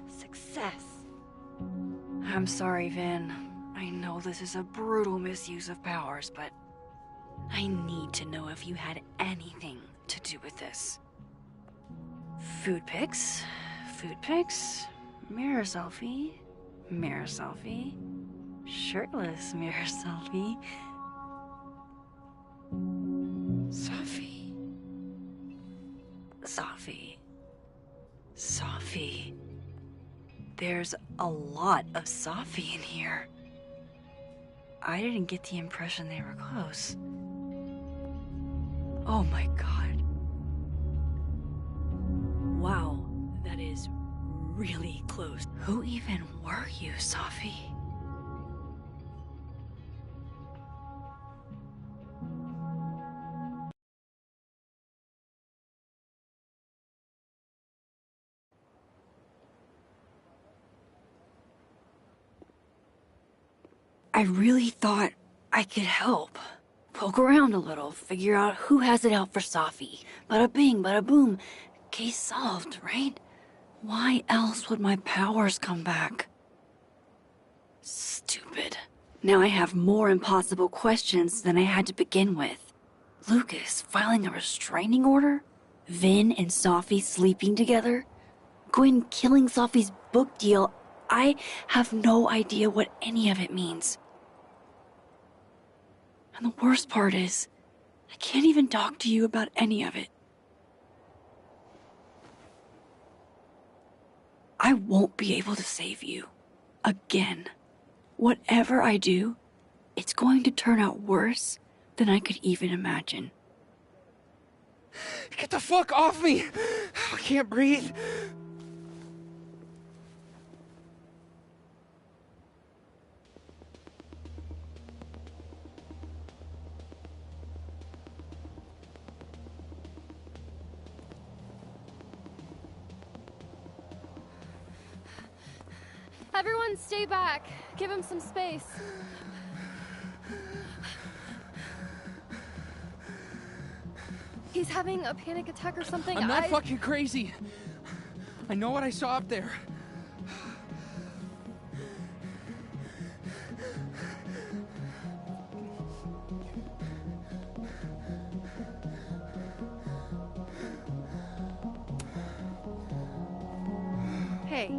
Success. I'm sorry, Ven. I know this is a brutal misuse of powers, but I need to know if you had anything to do with this. Food pics, mirror selfie, shirtless mirror selfie. Safi. There's a lot of Safi in here. I didn't get the impression they were close. Oh my god. Wow, that is really close. Who even were you, Safi? I really thought I could help. Poke around a little, figure out who has it out for Safi. Bada bing, bada boom. Case solved, right? Why else would my powers come back? Stupid. Now I have more impossible questions than I had to begin with. Lucas filing a restraining order? Vin and Sophie sleeping together? Gwen killing Sophie's book deal? I have no idea what any of it means. And the worst part is, I can't even talk to you about any of it. I won't be able to save you. Again. Whatever I do, it's going to turn out worse than I could even imagine. Get the fuck off me! I can't breathe. Everyone stay back. Give him some space. He's having a panic attack or something. I'm not fucking crazy. I know what I saw up there. Hey,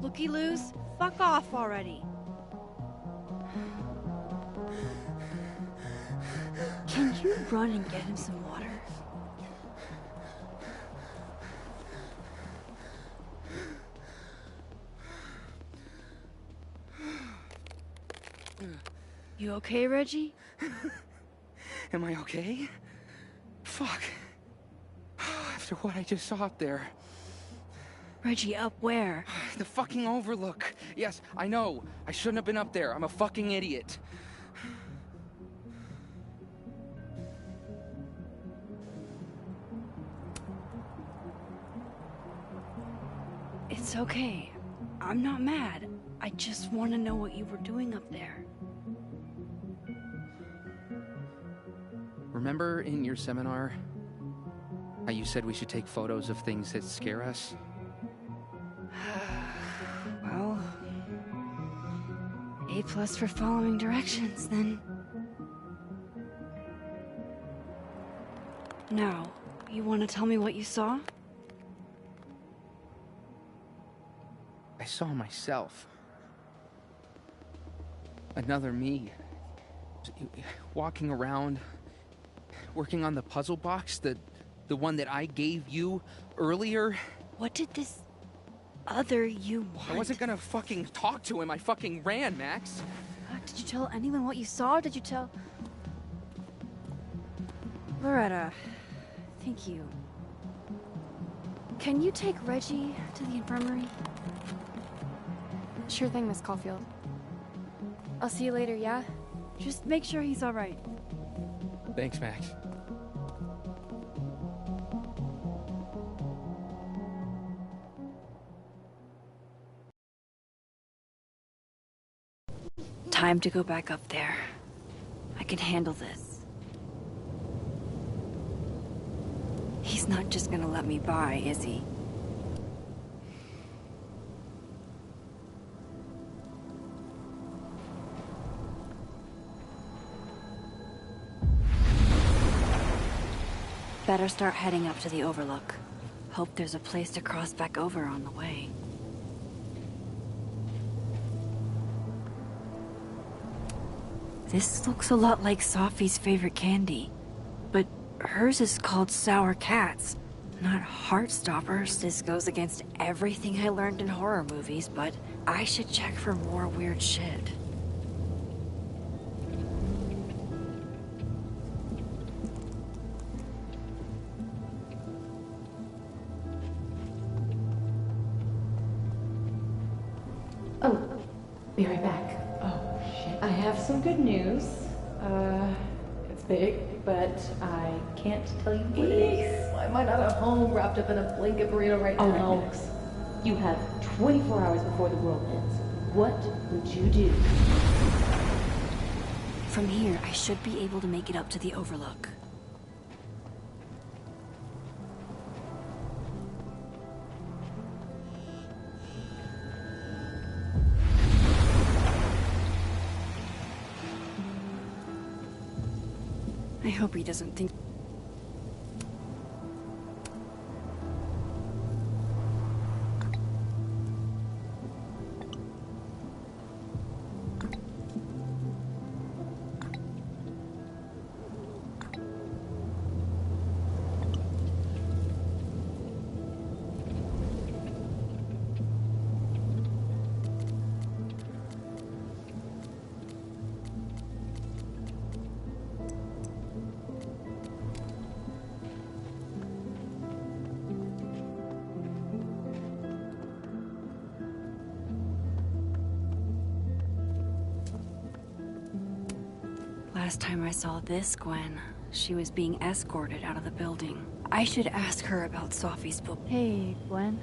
looky-loos, fuck off already. Can you run and get him some water? You okay, Reggie? Am I okay? Fuck. After what I just saw up there. Reggie, up where? The fucking overlook. Yes, I know. I shouldn't have been up there. I'm a fucking idiot. It's okay. I'm not mad. I just want to know what you were doing up there. Remember in your seminar how you said we should take photos of things that scare us? Well, A+ for following directions, then. Now, you want to tell me what you saw? I saw myself. Another me. Walking around, working on the puzzle box, the one that I gave you earlier. What did this other you want? I wasn't gonna fucking talk to him. I fucking ran, Max. Did you tell anyone what you saw? Did you tell... Loretta, thank you. Can you take Reggie to the infirmary? Sure thing, Miss Caulfield. I'll see you later, yeah? Just make sure he's all right. Thanks, Max. Time to go back up there. I can handle this. He's not just gonna let me by, is he? Better start heading up to the overlook. Hope there's a place to cross back over on the way. This looks a lot like Sophie's favorite candy, but hers is called Sour Cats, not Heartstoppers. This goes against everything I learned in horror movies, but I should check for more weird shit. Oh, be right back. Oh, shit. I have some good news. It's big, but I can't tell you what it is. Why am I not at home wrapped up in a blanket burrito right now? Alex, you have 24 hours before the world ends. What would you do? From here, I should be able to make it up to the overlook. hope he doesn't think... Last time I saw this Gwen, she was being escorted out of the building. I should ask her about Sophie's book. Hey, Gwen.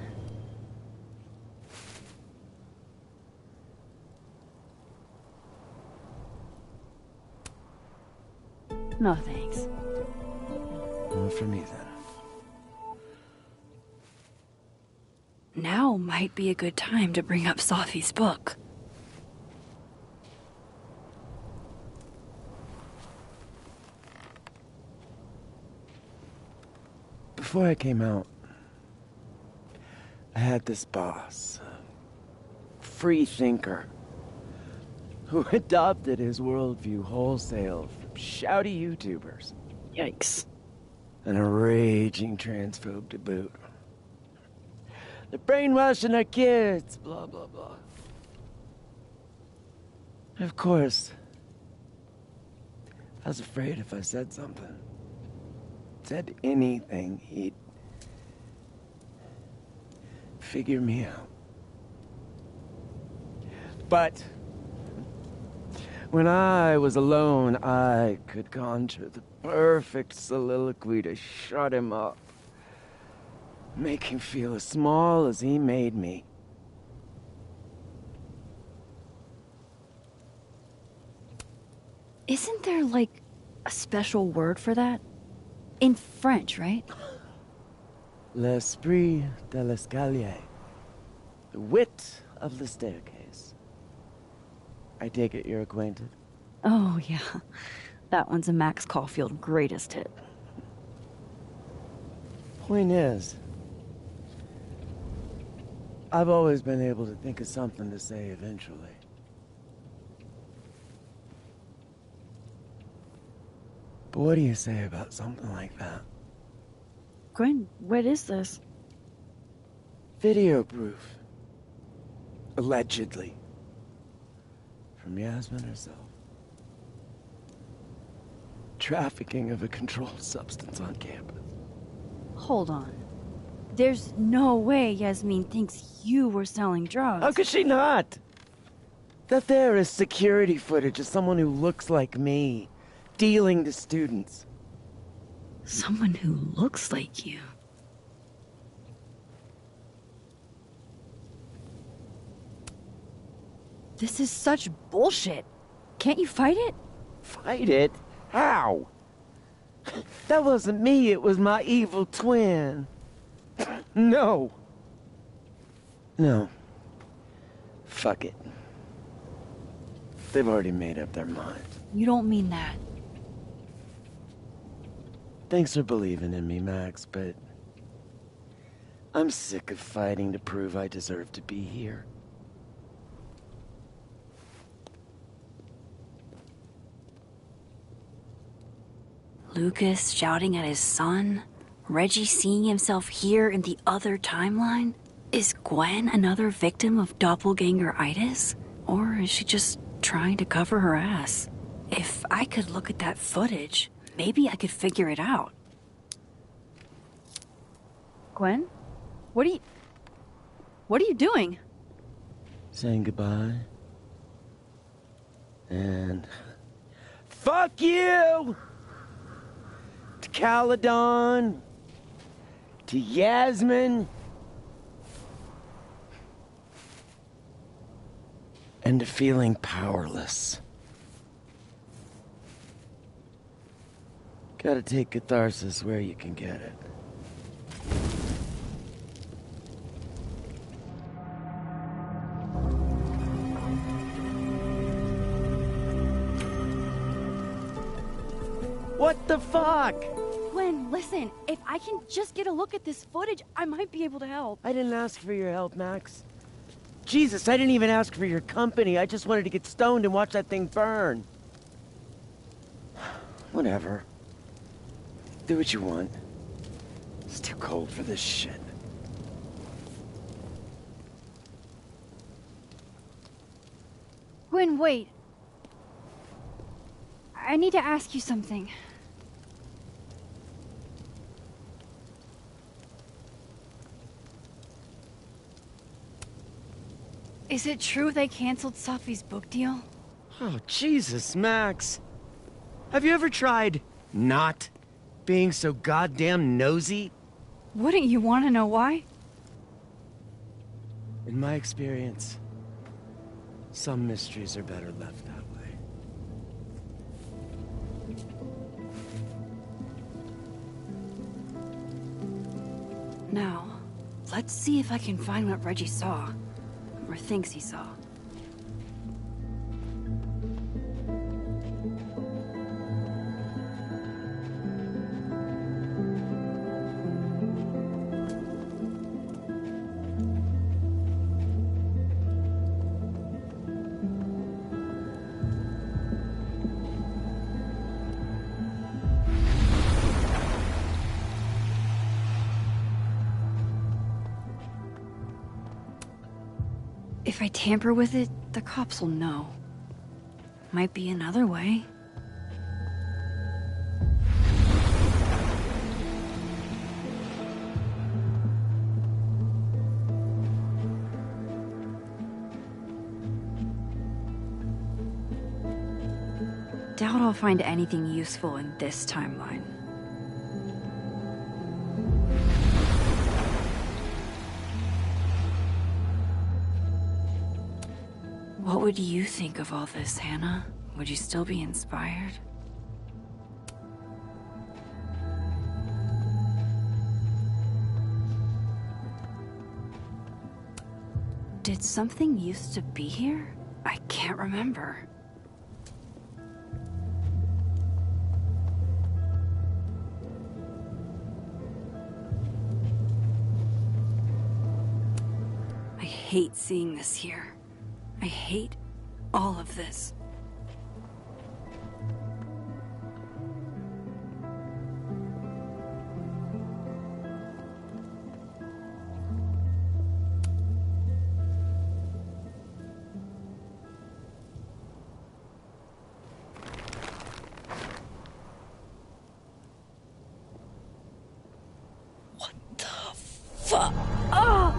No, thanks. Not for me, then. Now might be a good time to bring up Sophie's book. Before I came out, I had this boss, a free thinker, who adopted his worldview wholesale from shouty YouTubers. Yikes. And a raging transphobe to boot. They're brainwashing our kids, blah, blah, blah. Of course, I was afraid if I said something, said anything, he'd figure me out. But when I was alone, I could conjure the perfect soliloquy to shut him up. Make him feel as small as he made me. Isn't there, like, a special word for that? In French, right? L'esprit de l'escalier. The wit of the staircase. I take it you're acquainted? Oh, yeah. That one's a Max Caulfield greatest hit. Point is, I've always been able to think of something to say eventually. But what do you say about something like that? Gwen, what is this? Video proof. Allegedly. From Yasmin herself. Trafficking of a controlled substance on campus. Hold on. There's no way Yasmin thinks you were selling drugs. How could she not? That there is security footage of someone who looks like me, dealing to students. Someone who looks like you. This is such bullshit. Can't you fight it? Fight it? How? That wasn't me, it was my evil twin. No. No. Fuck it. They've already made up their minds. You don't mean that. Thanks for believing in me, Max, but I'm sick of fighting to prove I deserve to be here. Lucas shouting at his son? Reggie seeing himself here in the other timeline? Is Gwen another victim of doppelganger-itis? Or is she just trying to cover her ass? If I could look at that footage, maybe I could figure it out. Gwen? What are you doing? Saying goodbye. And fuck you! To Caledon. To Yasmin. And to feeling powerless. Gotta take catharsis where you can get it. What the fuck? Gwen, listen. If I can just get a look at this footage, I might be able to help. I didn't ask for your help, Max. Jesus, I didn't even ask for your company. I just wanted to get stoned and watch that thing burn. Whatever. Do what you want. It's too cold for this shit. Gwen, wait. I need to ask you something. Is it true they canceled Safi's book deal? Oh, Jesus, Max. Have you ever tried not being so goddamn nosy? Wouldn't you want to know why? In my experience, some mysteries are better left that way. Now, let's see if I can find what Reggie saw. Or thinks he saw. If I tamper with it, the cops will know. Might be another way. Doubt I'll find anything useful in this timeline. What would you think of all this, Hannah? Would you still be inspired? Did something used to be here? I can't remember. I hate seeing this here. I hate all of this. What the fuck? Oh!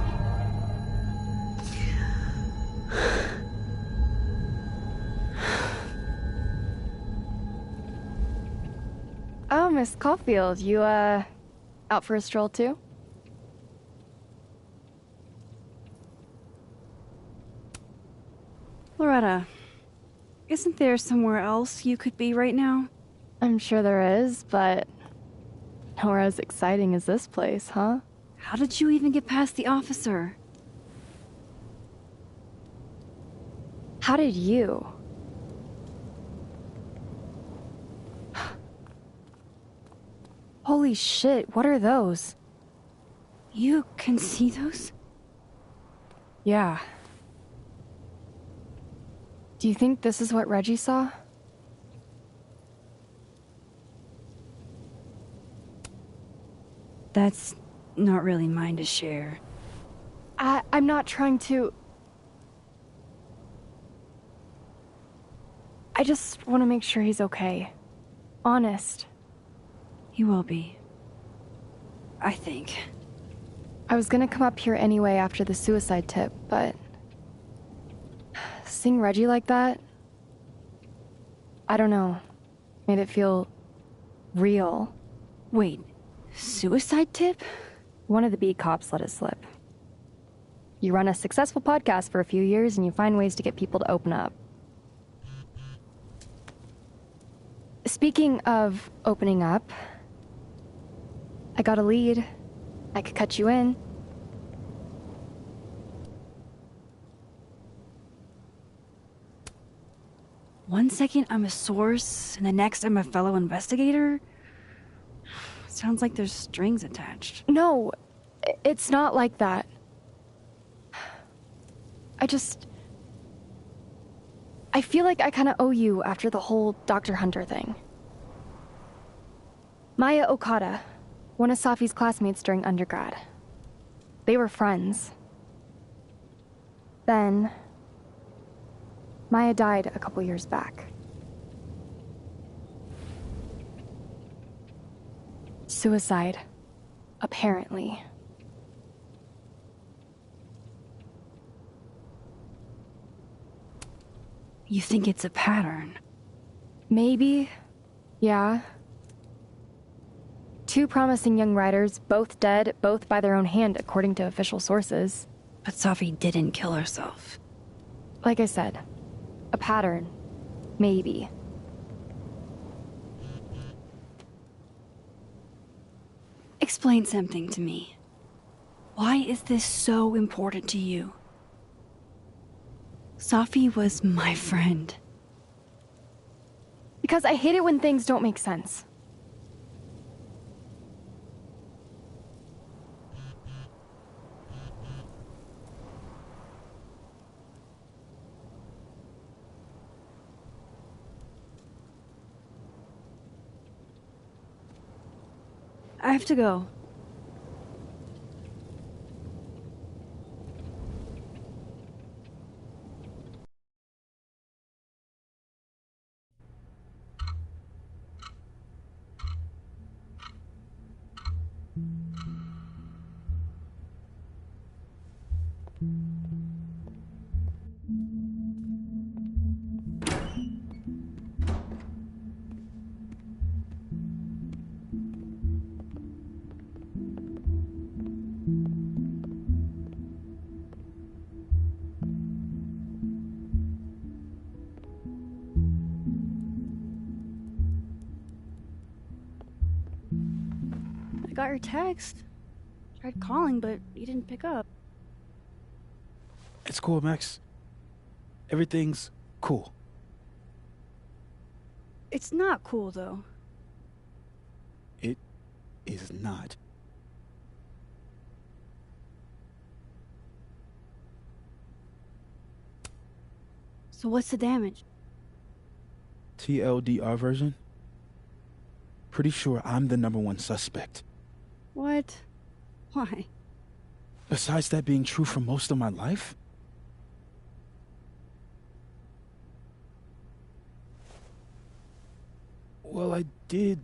Oh, Miss Caulfield, you, out for a stroll too? Loretta, isn't there somewhere else you could be right now? I'm sure there is, but nowhere as exciting as this place, huh? How did you even get past the officer? How did you? Holy shit, what are those? You can see those? Yeah. Do you think this is what Reggie saw? That's not really mine to share. I'm not trying to... I just want to make sure he's okay. Honest. He will be. I think. I was gonna come up here anyway after the suicide tip, but... seeing Reggie like that... I don't know. Made it feel... real. Wait, suicide tip? One of the beat cops let it slip. You run a successful podcast for a few years and you find ways to get people to open up. Speaking of opening up, I got a lead. I could cut you in. One second I'm a source, and the next I'm a fellow investigator? Sounds like there's strings attached. No, it's not like that. I feel like I kind of owe you after the whole Dr. Hunter thing. Maya Okada, one of Safi's classmates during undergrad. They were friends. Then, Maya died a couple years back. Suicide, apparently. You think it's a pattern? Maybe. Yeah. 2 promising young writers, both dead, both by their own hand, according to official sources. But Safi didn't kill herself. Like I said, a pattern. Maybe. Explain something to me. Why is this so important to you? Safi was my friend. Because I hate it when things don't make sense. I have to go. I got your text. Tried calling, but you didn't pick up. It's cool, Max. Everything's cool. It's not cool, though. It is not. So what's the damage? TLDR version? Pretty sure I'm the #1 suspect. What? Why? Besides that being true for most of my life? Well, I did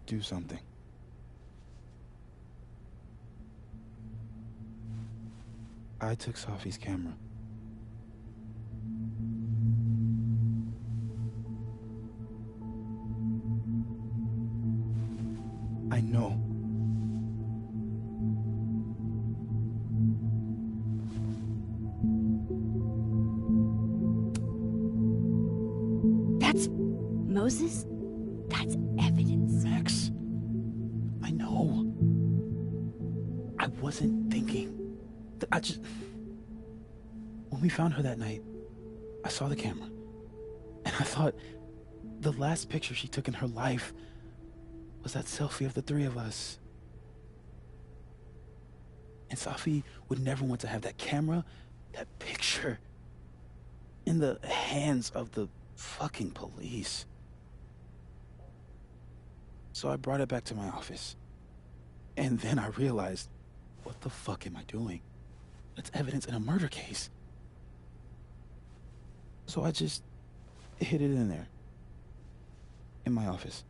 do something. I took Safi's camera. I know. That's Moses? That's evidence. Max, I know. I wasn't thinking. When we found her that night, I saw the camera. And I thought the last picture she took in her life was that selfie of the 3 of us. And Safi would never want to have that camera, that picture, in the hands of the fucking police. So I brought it back to my office. And then I realized, what the fuck am I doing? That's evidence in a murder case. So I just hid it in there. In my office.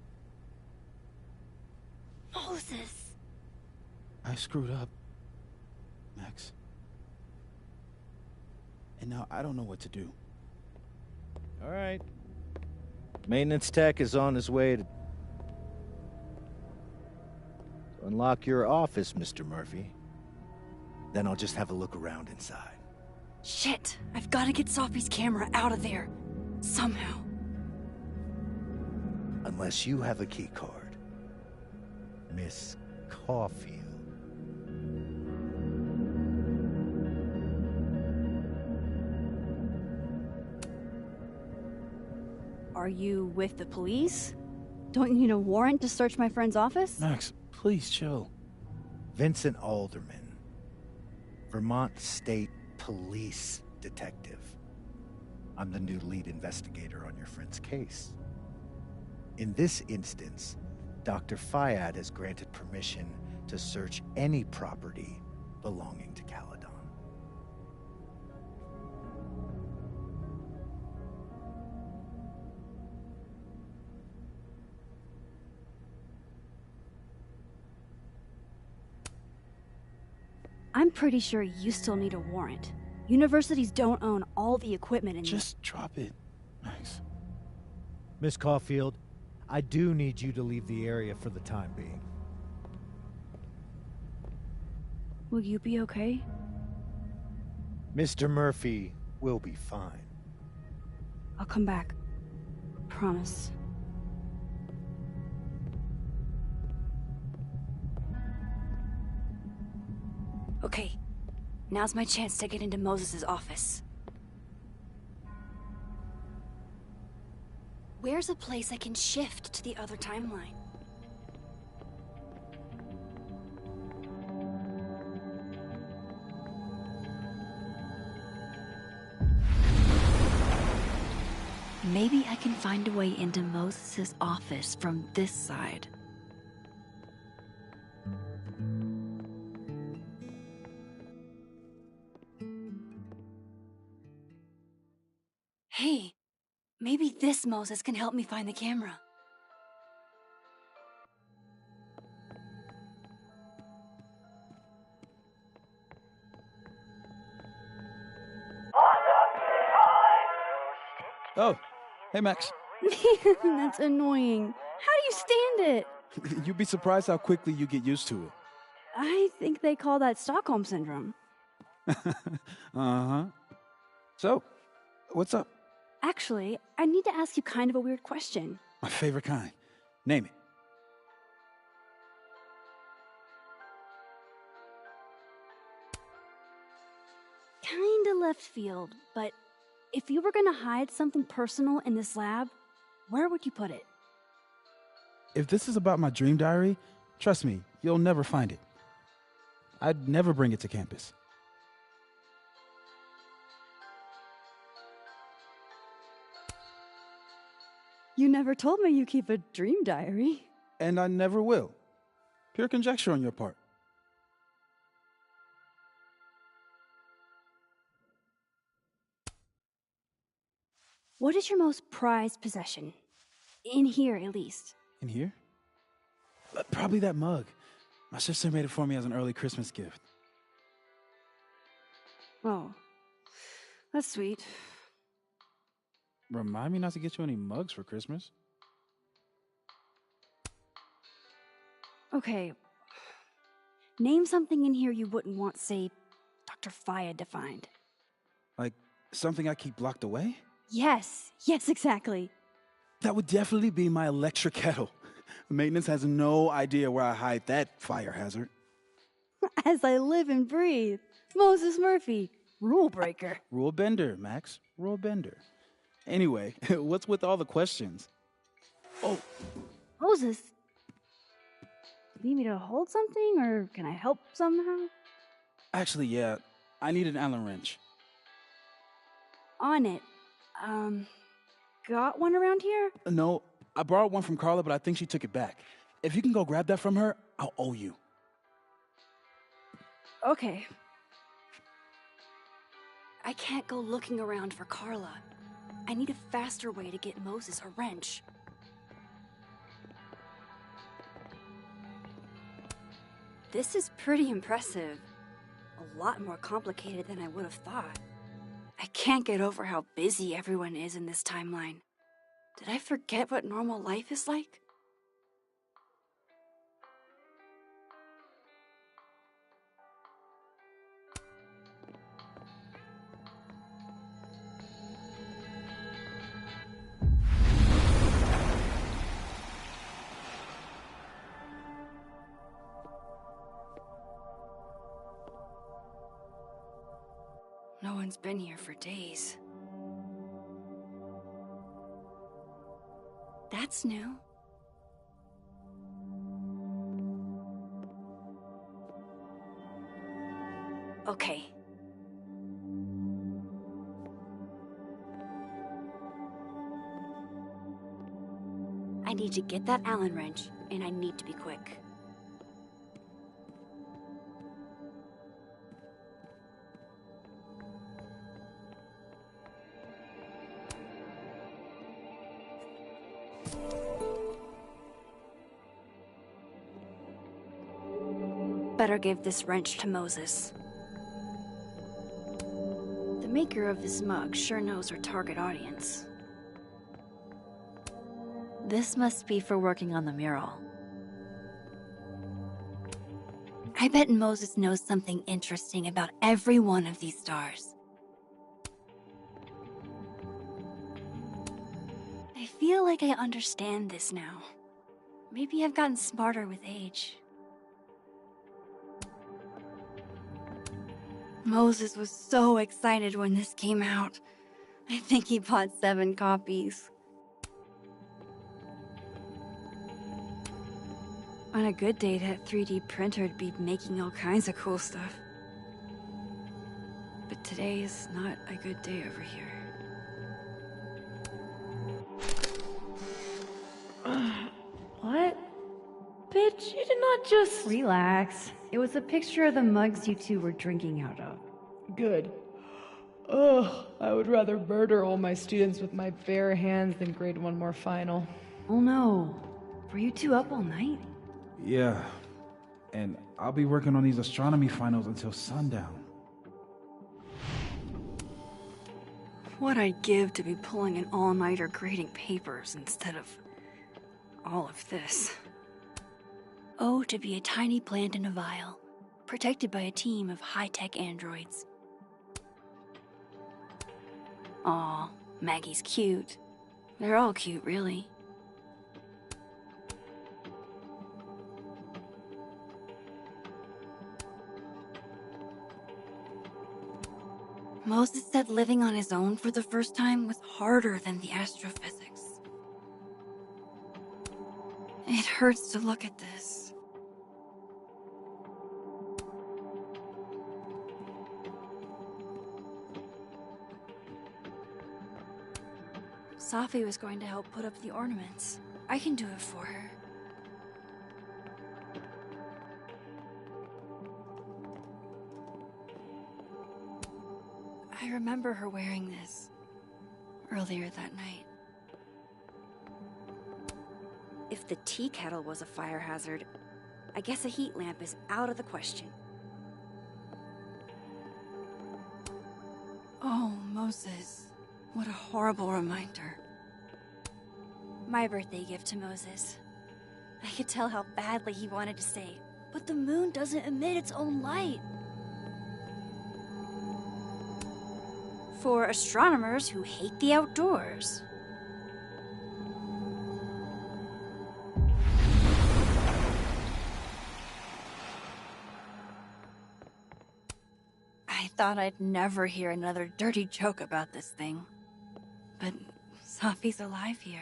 Moses! I screwed up, Max. And now I don't know what to do. All right. Maintenance tech is on his way to unlock your office, Mr. Murphy. Then I'll just have a look around inside. Shit! I've got to get Safi's camera out of there. Somehow. Unless you have a key card. Miss Caulfield. Are you with the police? Don't you need a warrant to search my friend's office? Max, please chill. Vincent Alderman, Vermont State Police Detective. I'm the new lead investigator on your friend's case. In this instance, Dr. Fayad has granted permission to search any property belonging to Caledon. I'm pretty sure you still need a warrant. Universities don't own all the equipment in Just drop it, Max. Miss Caulfield, I do need you to leave the area for the time being. Will you be okay? Mr. Murphy will be fine. I'll come back. Promise. Okay, now's my chance to get into Moses' office. Where's a place I can shift to the other timeline? Maybe I can find a way into Moses' office from this side. Hey, maybe this Moses can help me find the camera. Oh, hey Max. That's annoying. How do you stand it? You'd be surprised how quickly you get used to it. I think they call that Stockholm Syndrome. Uh-huh. So, what's up? Actually, I need to ask you kind of a weird question. My favorite kind. Name it. Kinda left field, but if you were gonna hide something personal in this lab, where would you put it? If this is about my dream diary, trust me, you'll never find it. I'd never bring it to campus. You never told me you keep a dream diary. And I never will. Pure conjecture on your part. What is your most prized possession? In here, at least. In here? Probably that mug. My sister made it for me as an early Christmas gift. Oh, that's sweet. Remind me not to get you any mugs for Christmas. Okay. Name something in here you wouldn't want, say, Dr. Fayad to find. Like something I keep locked away? Yes, exactly. That would definitely be my electric kettle. Maintenance has no idea where I hide that fire hazard. As I live and breathe. Moses Murphy, rule breaker. Rule bender, Max. Rule bender. Anyway, what's with all the questions? Oh. Moses, you need me to hold something, or can I help somehow? Actually, yeah. I need an Allen wrench. On it. Got one around here? No, I borrowed one from Carla, but I think she took it back. If you can go grab that from her, I'll owe you. Okay. I can't go looking around for Carla. I need a faster way to get Moses a wrench. This is pretty impressive. A lot more complicated than I would have thought. I can't get over how busy everyone is in this timeline. Did I forget what normal life is like? No one's been here for days. That's new. Okay. I need to get that Allen wrench, and I need to be quick. Better give this wrench to Moses. The maker of this mug sure knows her target audience. This must be for working on the mural. I bet Moses knows something interesting about every one of these stars. I feel like I understand this now. Maybe I've gotten smarter with age. Moses was so excited when this came out. I think he bought 7 copies. On a good day, that 3D printer'd be making all kinds of cool stuff. But today is not a good day over here. What? Bitch, you did not just... Relax. It was a picture of the mugs you two were drinking out of. Good. Ugh, I would rather murder all my students with my bare hands than grade one more final. Oh no. Were you two up all night? Yeah. And I'll be working on these astronomy finals until sundown. What I'd give to be pulling an all-nighter grading papers instead of all of this. Oh, to be a tiny plant in a vial, protected by a team of high-tech androids. Aw, Maggie's cute. They're all cute, really. Moses said living on his own for the first time was harder than the astrophysics. It hurts to look at this. Safi was going to help put up the ornaments. I can do it for her. I remember her wearing this earlier that night. If the tea kettle was a fire hazard, I guess a heat lamp is out of the question. Oh, Moses. What a horrible reminder. My birthday gift to Moses. I could tell how badly he wanted to say, but the moon doesn't emit its own light. For astronomers who hate the outdoors. I thought I'd never hear another dirty joke about this thing. But Safi's alive here.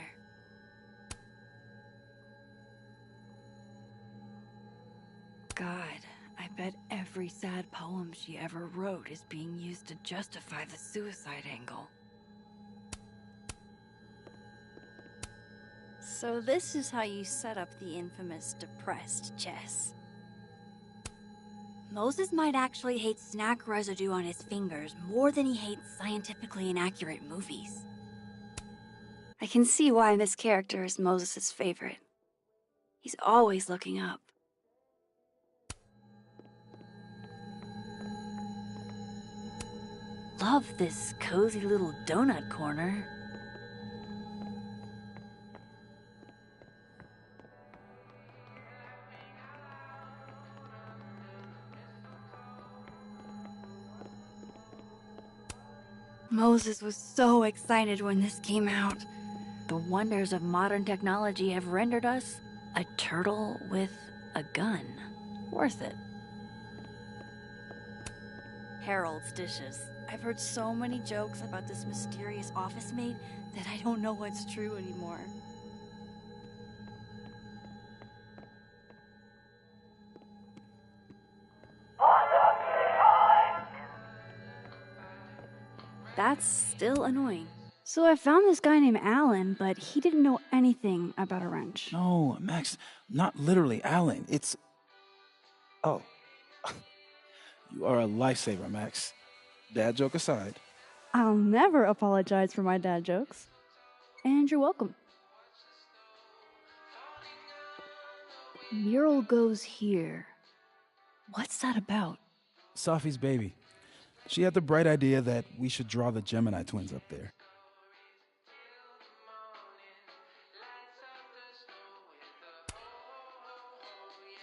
God, I bet every sad poem she ever wrote is being used to justify the suicide angle. So this is how you set up the infamous depressed Jess. Moses might actually hate snack residue on his fingers more than he hates scientifically inaccurate movies. I can see why this character is Moses' favorite. He's always looking up. Love this cozy little donut corner. Moses was so excited when this came out. The wonders of modern technology have rendered us a turtle with a gun. Worth it. Harold's dishes. I've heard so many jokes about this mysterious office mate that I don't know what's true anymore. That's still annoying. So I found this guy named Alan, but he didn't know anything about a wrench. No, Max, not literally Alan. It's... Oh. You are a lifesaver, Max. Dad joke aside. I'll never apologize for my dad jokes. And you're welcome. Mural goes here. What's that about? Safi's baby. She had the bright idea that we should draw the Gemini twins up there.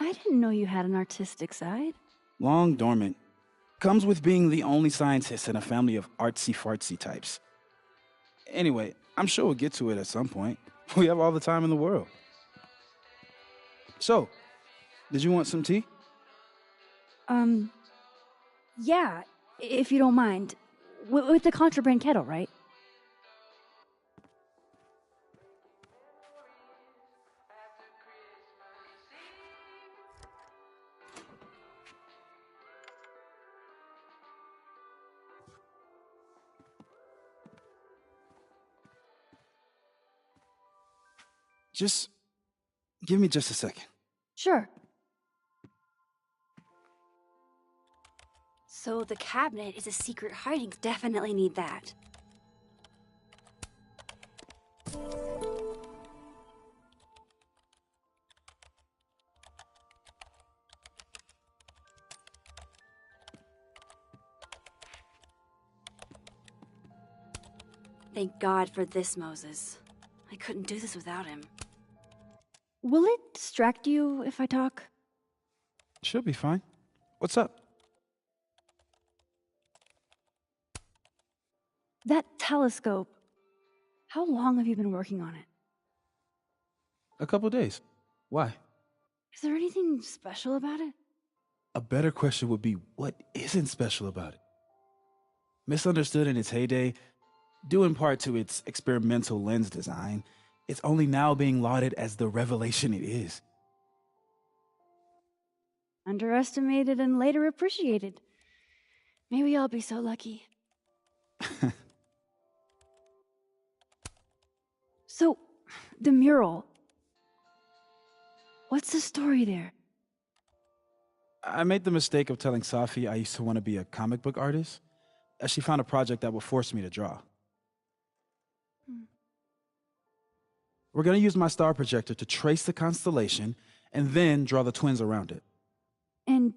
I didn't know you had an artistic side. Long dormant. Comes with being the only scientist in a family of artsy-fartsy types. Anyway, I'm sure we'll get to it at some point. We have all the time in the world. So, did you want some tea? Yeah, if you don't mind. With the contraband kettle, right? Just give me just a second. Sure. So the cabinet is a secret hiding. Definitely need that. Thank God for this, Moses. I couldn't do this without him. Will it distract you if I talk? She'll be fine. What's up? That telescope. How long have you been working on it? A couple days. Why? Is there anything special about it? A better question would be, what isn't special about it? Misunderstood in its heyday, due in part to its experimental lens design, it's only now being lauded as the revelation it is. Underestimated and later appreciated. Maybe I'll be so lucky. So, the mural. What's the story there? I made the mistake of telling Safi I used to want to be a comic book artist, as she found a project that would force me to draw. We're going to use my star projector to trace the constellation and then draw the twins around it. And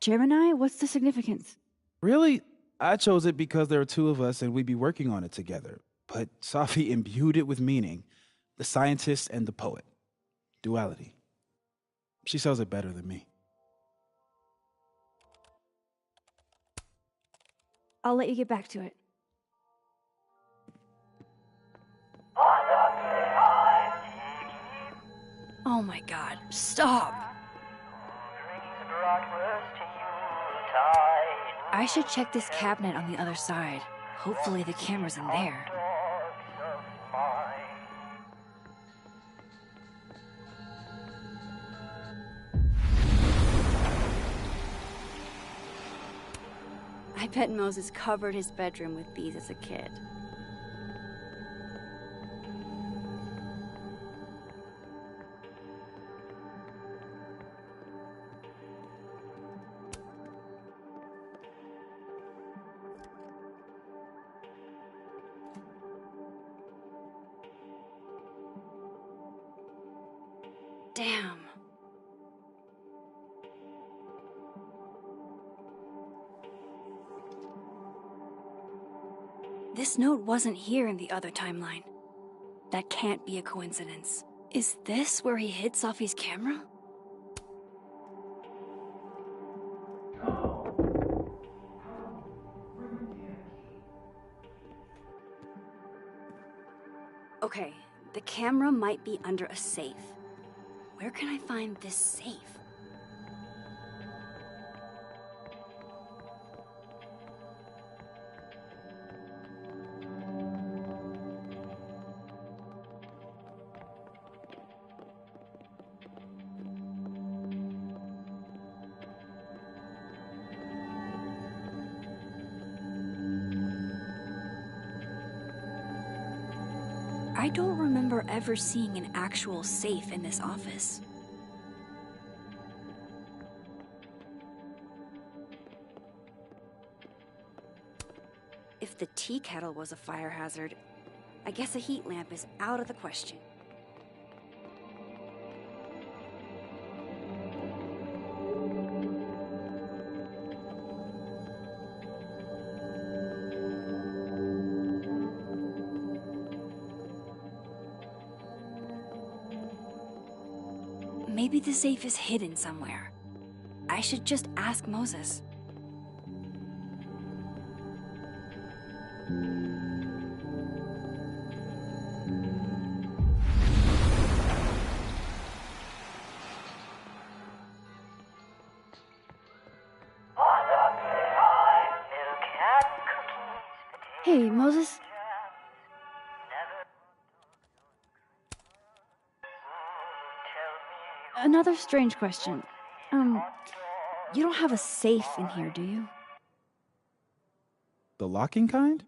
Gemini, what's the significance? Really? I chose it because there are two of us and we'd be working on it together. But Safi imbued it with meaning, the scientist and the poet. Duality. She sells it better than me. I'll let you get back to it. Oh my God, stop! I should check this cabinet on the other side. Hopefully the camera's in there. I bet Moses covered his bedroom with these as a kid. Damn. This note wasn't here in the other timeline. That can't be a coincidence. Is this where he hid Safi's camera? Okay, the camera might be under a safe. Where can I find this safe? I don't remember ever seeing an actual safe in this office. If the tea kettle was a fire hazard, I guess a heat lamp is out of the question. Maybe the safe is hidden somewhere. I should just ask Moses. Hey, Moses? Another strange question. You don't have a safe in here, do you? The locking kind?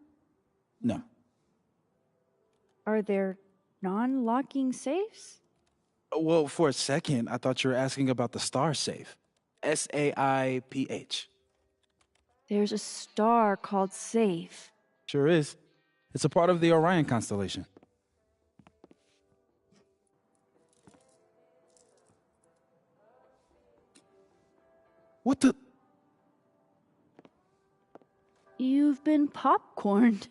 No. Are there non-locking safes? Well, for a second, I thought you were asking about the star safe. SAIPH. There's a star called Safe. Sure is. It's a part of the Orion constellation. What the? You've been popcorned.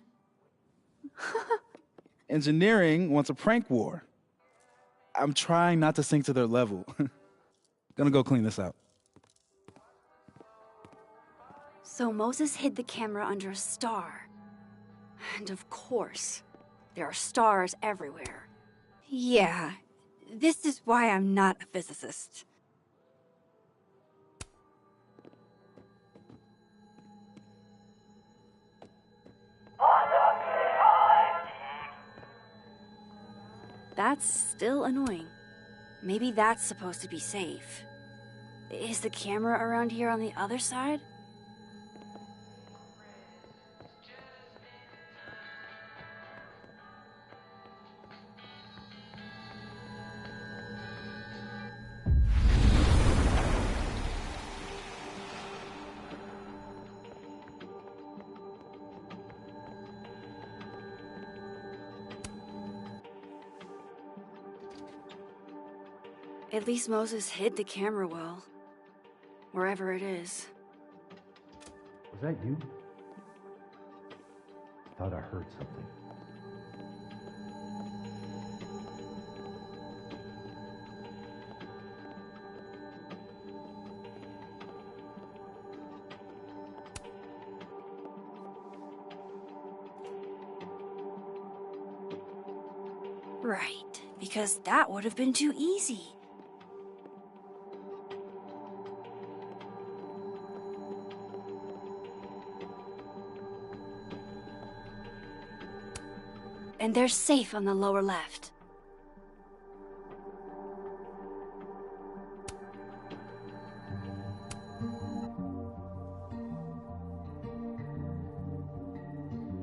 Engineering wants a prank war. I'm trying not to sink to their level. Gonna go clean this out. So Moses hid the camera under a star. And of course, there are stars everywhere. Yeah, this is why I'm not a physicist. That's still annoying. Maybe that's supposed to be safe. Is the camera around here on the other side? At least Moses hid the camera well. Wherever it is. Was that you? Thought I heard something. Right, because that would have been too easy. And they're safe on the lower left.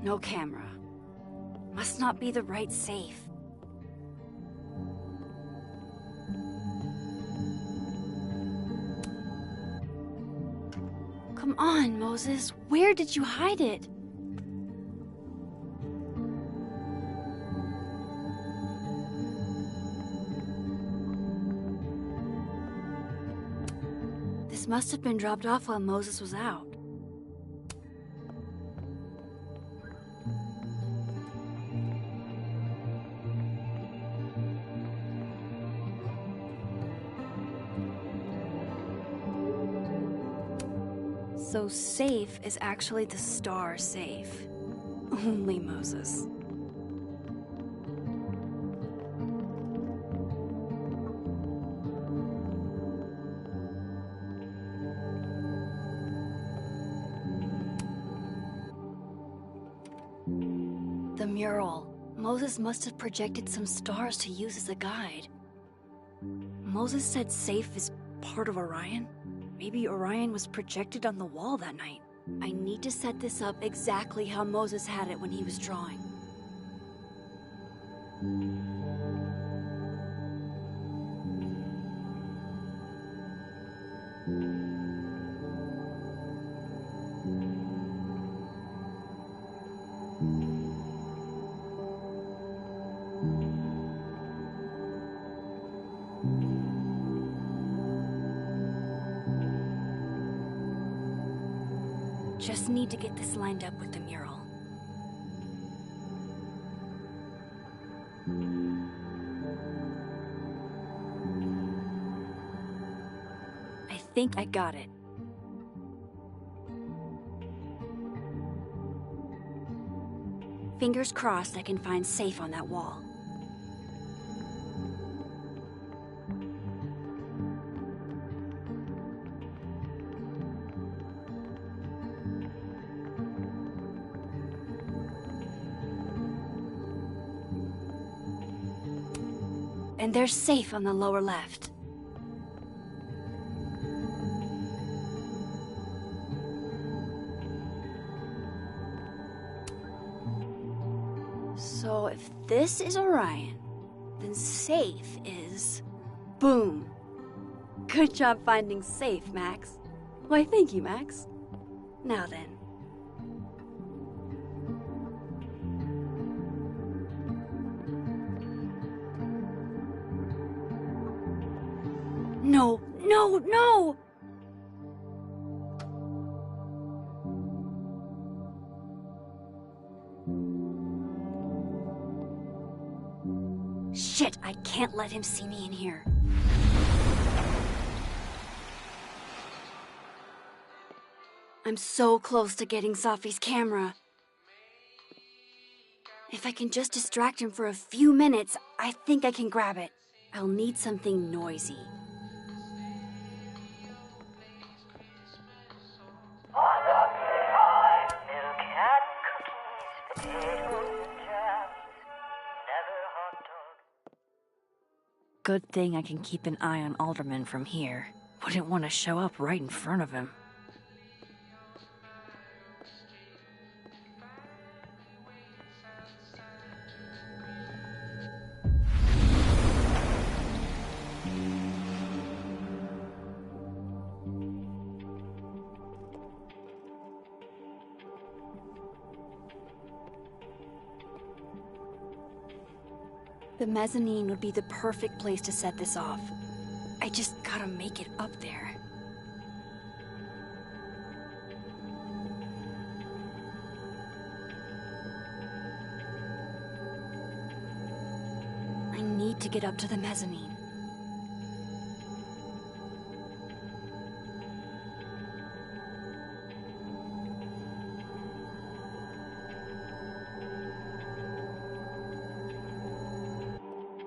No camera. Must not be the right safe. Come on, Moses. Where did you hide it? This must have been dropped off while Moses was out. So safe is actually the star safe. Only Moses. The mural. Moses must have projected some stars to use as a guide. Moses said safe is part of Orion? Maybe Orion was projected on the wall that night. I need to set this up exactly how Moses had it when he was drawing. Just need to get this lined up with the mural. I think I got it. Fingers crossed I can find safe on that wall. And they're safe on the lower left. So if this is Orion, then safe is... boom. Good job finding safe, Max. Why, thank you, Max. Now then. No, no, no! Shit, I can't let him see me in here. I'm so close to getting Safi's camera. If I can just distract him for a few minutes, I think I can grab it. I'll need something noisy. Good thing I can keep an eye on Alderman from here. Wouldn't want to show up right in front of him. The mezzanine would be the perfect place to set this off. I just gotta make it up there. I need to get up to the mezzanine.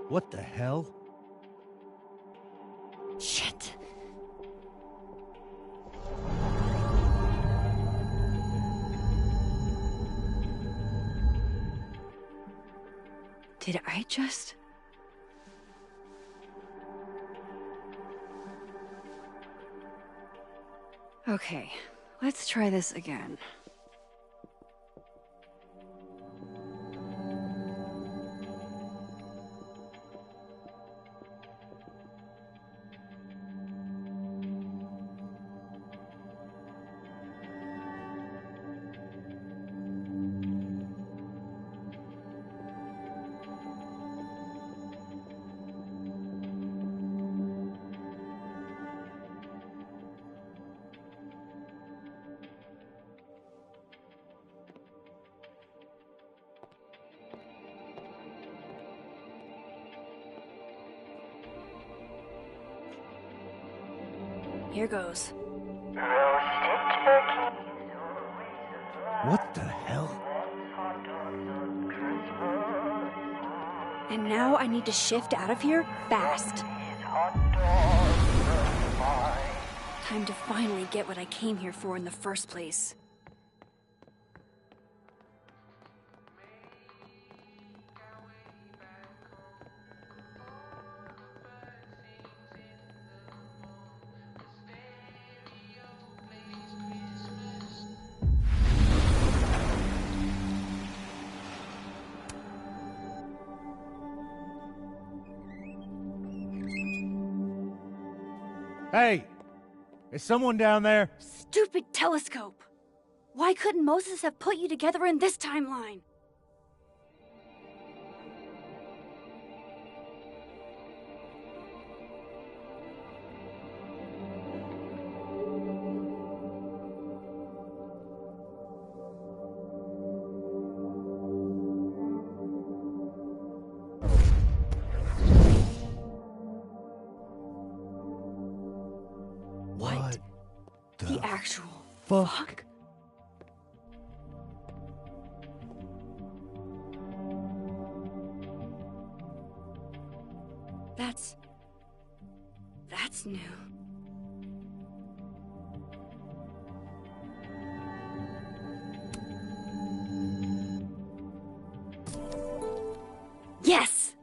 What the hell? Shit. Did I just... Okay, let's try this again. Here goes. What the hell? And now I need to shift out of here fast. Time to finally get what I came here for in the first place. Hey! Is someone down there? Stupid telescope! Why couldn't Moses have put you together in this timeline? What The actual fuck? That's new. Yes!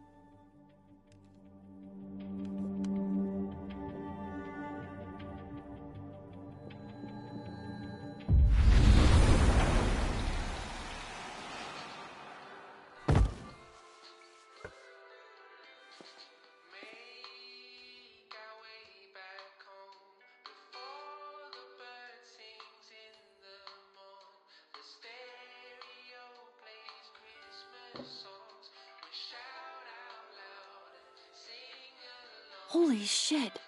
Holy shit.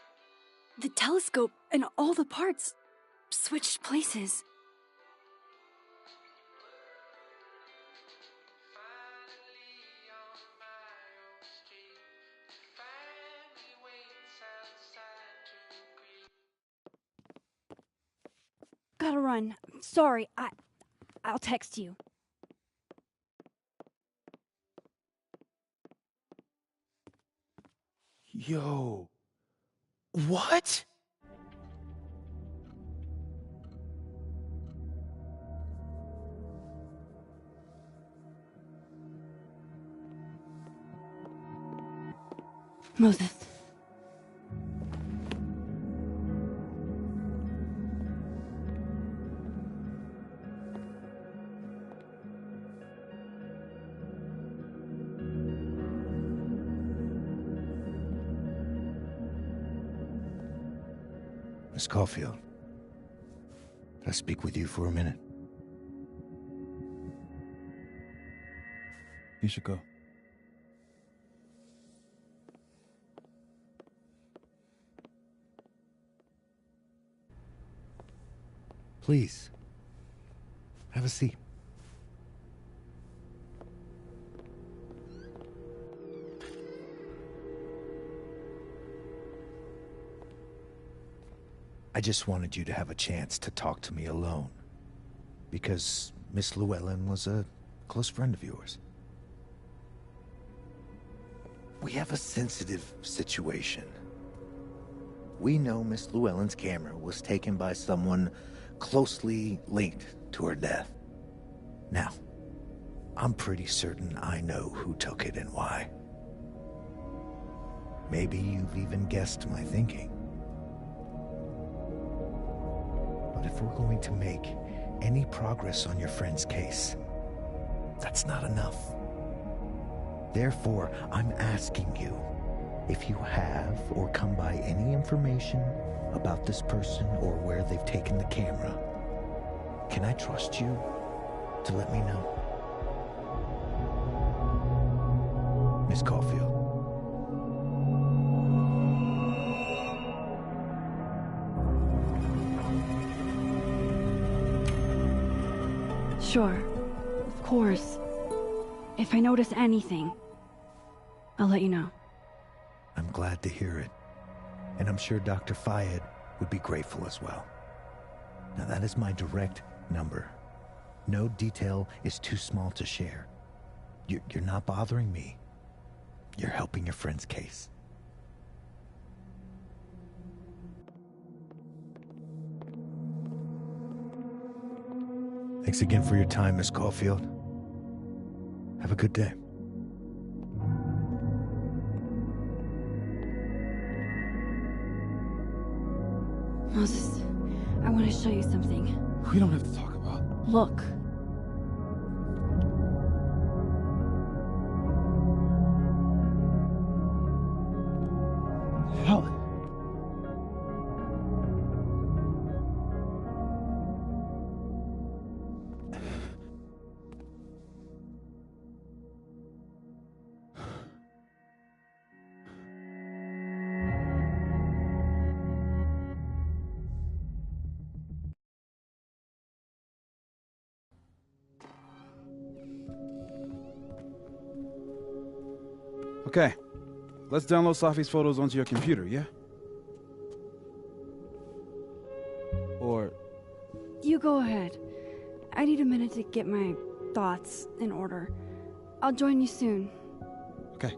The telescope and all the parts switched places. Gotta run. Sorry, I'll text you. Yo. What? Moses. Miss Caulfield, can I speak with you for a minute? You should go. Please, have a seat. I just wanted you to have a chance to talk to me alone, because Miss Llewellyn was a close friend of yours. We have a sensitive situation. We know Miss Llewellyn's camera was taken by someone closely linked to her death. Now, I'm pretty certain I know who took it and why. Maybe you've even guessed my thinking. But if we're going to make any progress on your friend's case, that's not enough. Therefore, I'm asking you if you have or come by any information about this person or where they've taken the camera. Can I trust you to let me know? Miss Caulfield. Sure. Of course. If I notice anything, I'll let you know. I'm glad to hear it. And I'm sure Dr. Fayed would be grateful as well. Now that is my direct number. No detail is too small to share. You're not bothering me. You're helping your friend's case. Thanks again for your time, Miss Caulfield. Have a good day. Moses, I want to show you something. We don't have to talk about. Look. Helen. Okay. Let's download Safi's photos onto your computer, yeah? Or... You go ahead. I need a minute to get my thoughts in order. I'll join you soon. Okay.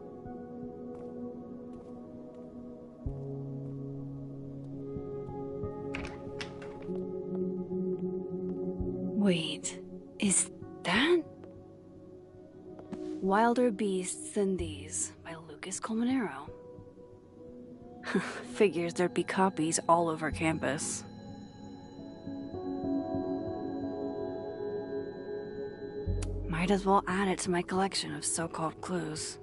Wait, is that? Wilder Beasts Than These by Lucas Colmenero. Figures there'd be copies all over campus. Might as well add it to my collection of so-called clues.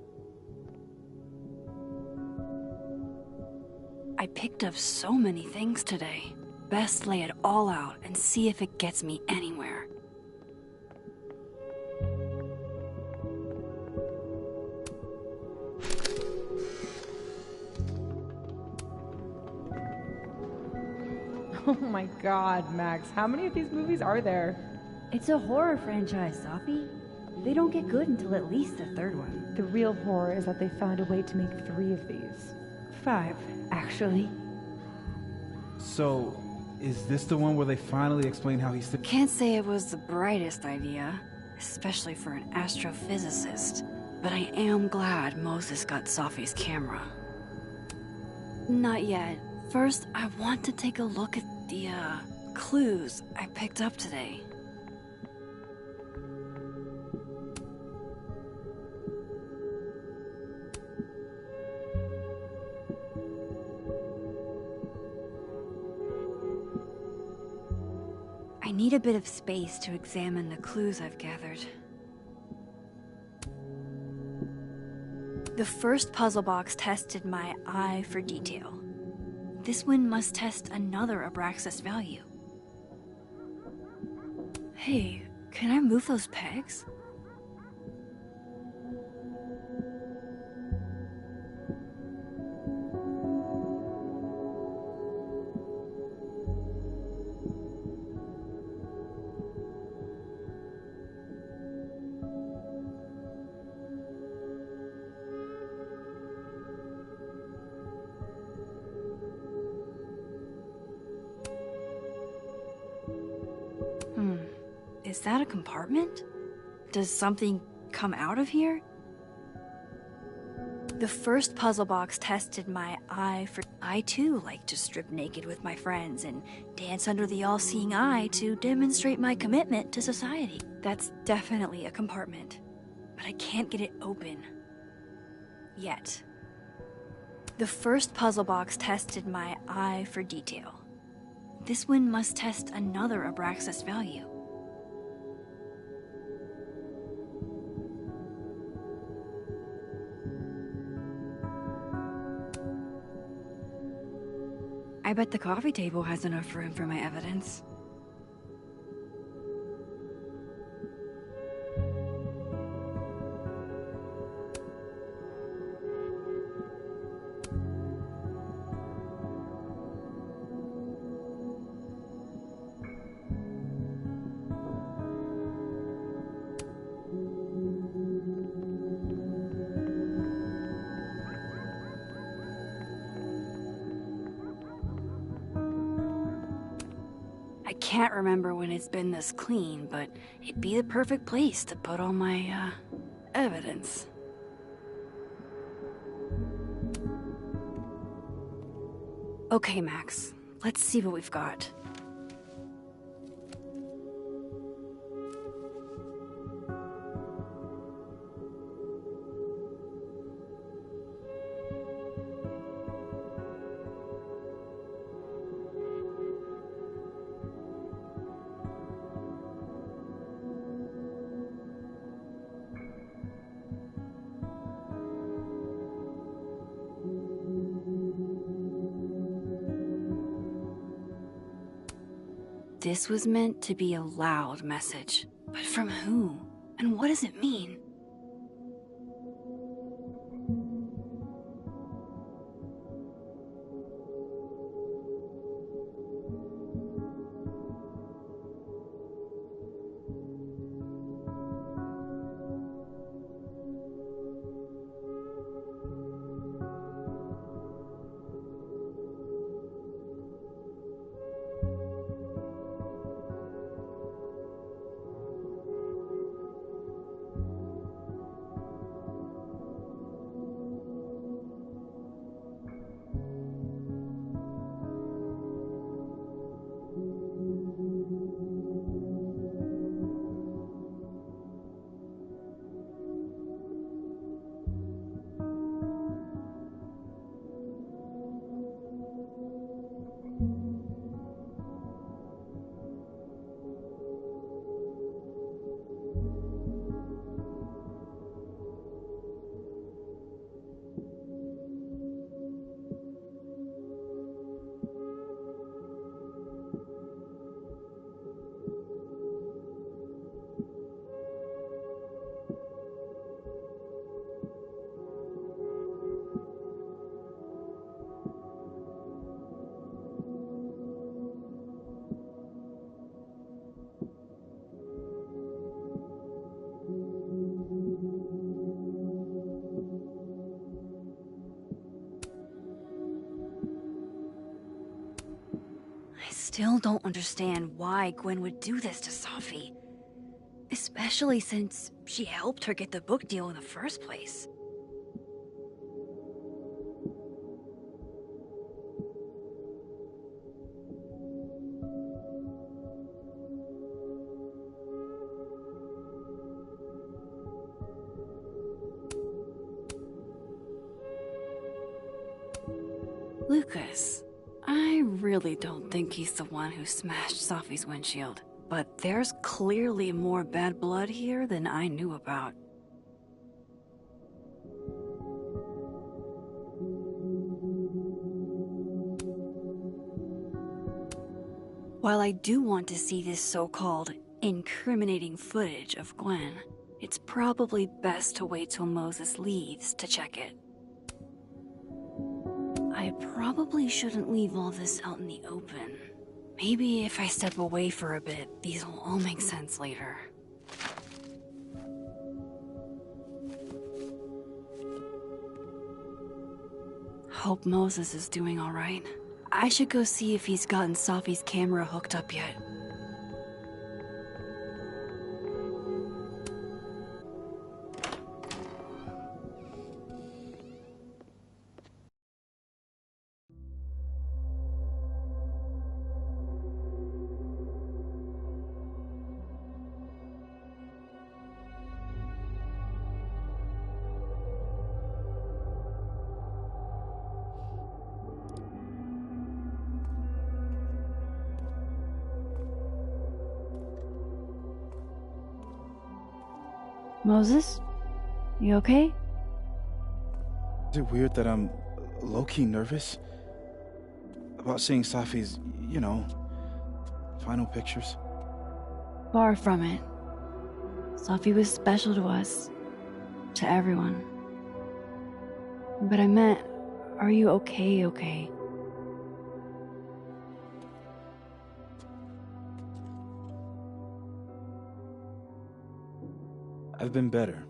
I picked up so many things today. Best lay it all out and see if it gets me anywhere. Oh my god, Max, how many of these movies are there? It's a horror franchise, Safi. They don't get good until at least the third one. The real horror is that they found a way to make 3 of these. 5, actually. So, is this the one where they finally explain how he's... Can't say it was the brightest idea, especially for an astrophysicist, but I am glad Moses got Safi's camera. Not yet. First, I want to take a look at the, clues I picked up today. I need a bit of space to examine the clues I've gathered. The first puzzle box tested my eye for detail. This one must test another Abraxas value. Hey, can I move those pegs? Is that a compartment? Does something come out of here? The first puzzle box tested my eye for... I too like to strip naked with my friends and dance under the all-seeing eye to demonstrate my commitment to society. That's definitely a compartment, but I can't get it open. Yet. The first puzzle box tested my eye for detail. This one must test another Abraxas value. I bet the coffee table has enough room for my evidence. I can't remember when it's been this clean, but it'd be the perfect place to put all my, evidence. Okay, Max. Let's see what we've got. This was meant to be a loud message, but from who? And what does it mean? I still don't understand why Gwen would do this to Safi. Especially since she helped her get the book deal in the first place. Lucas, I really don't think he's the one who smashed Safi's windshield. But there's clearly more bad blood here than I knew about. While I do want to see this so-called incriminating footage of Gwen, it's probably best to wait till Moses leaves to check it. I probably shouldn't leave all this out in the open. Maybe if I step away for a bit, these will all make sense later. Hope Moses is doing all right. I should go see if he's gotten Safi's camera hooked up yet. Moses? You okay? Is it weird that I'm low-key nervous about seeing Safi's, final pictures? Far from it. Safi was special to us. To everyone. But I meant, are you okay? I've been better.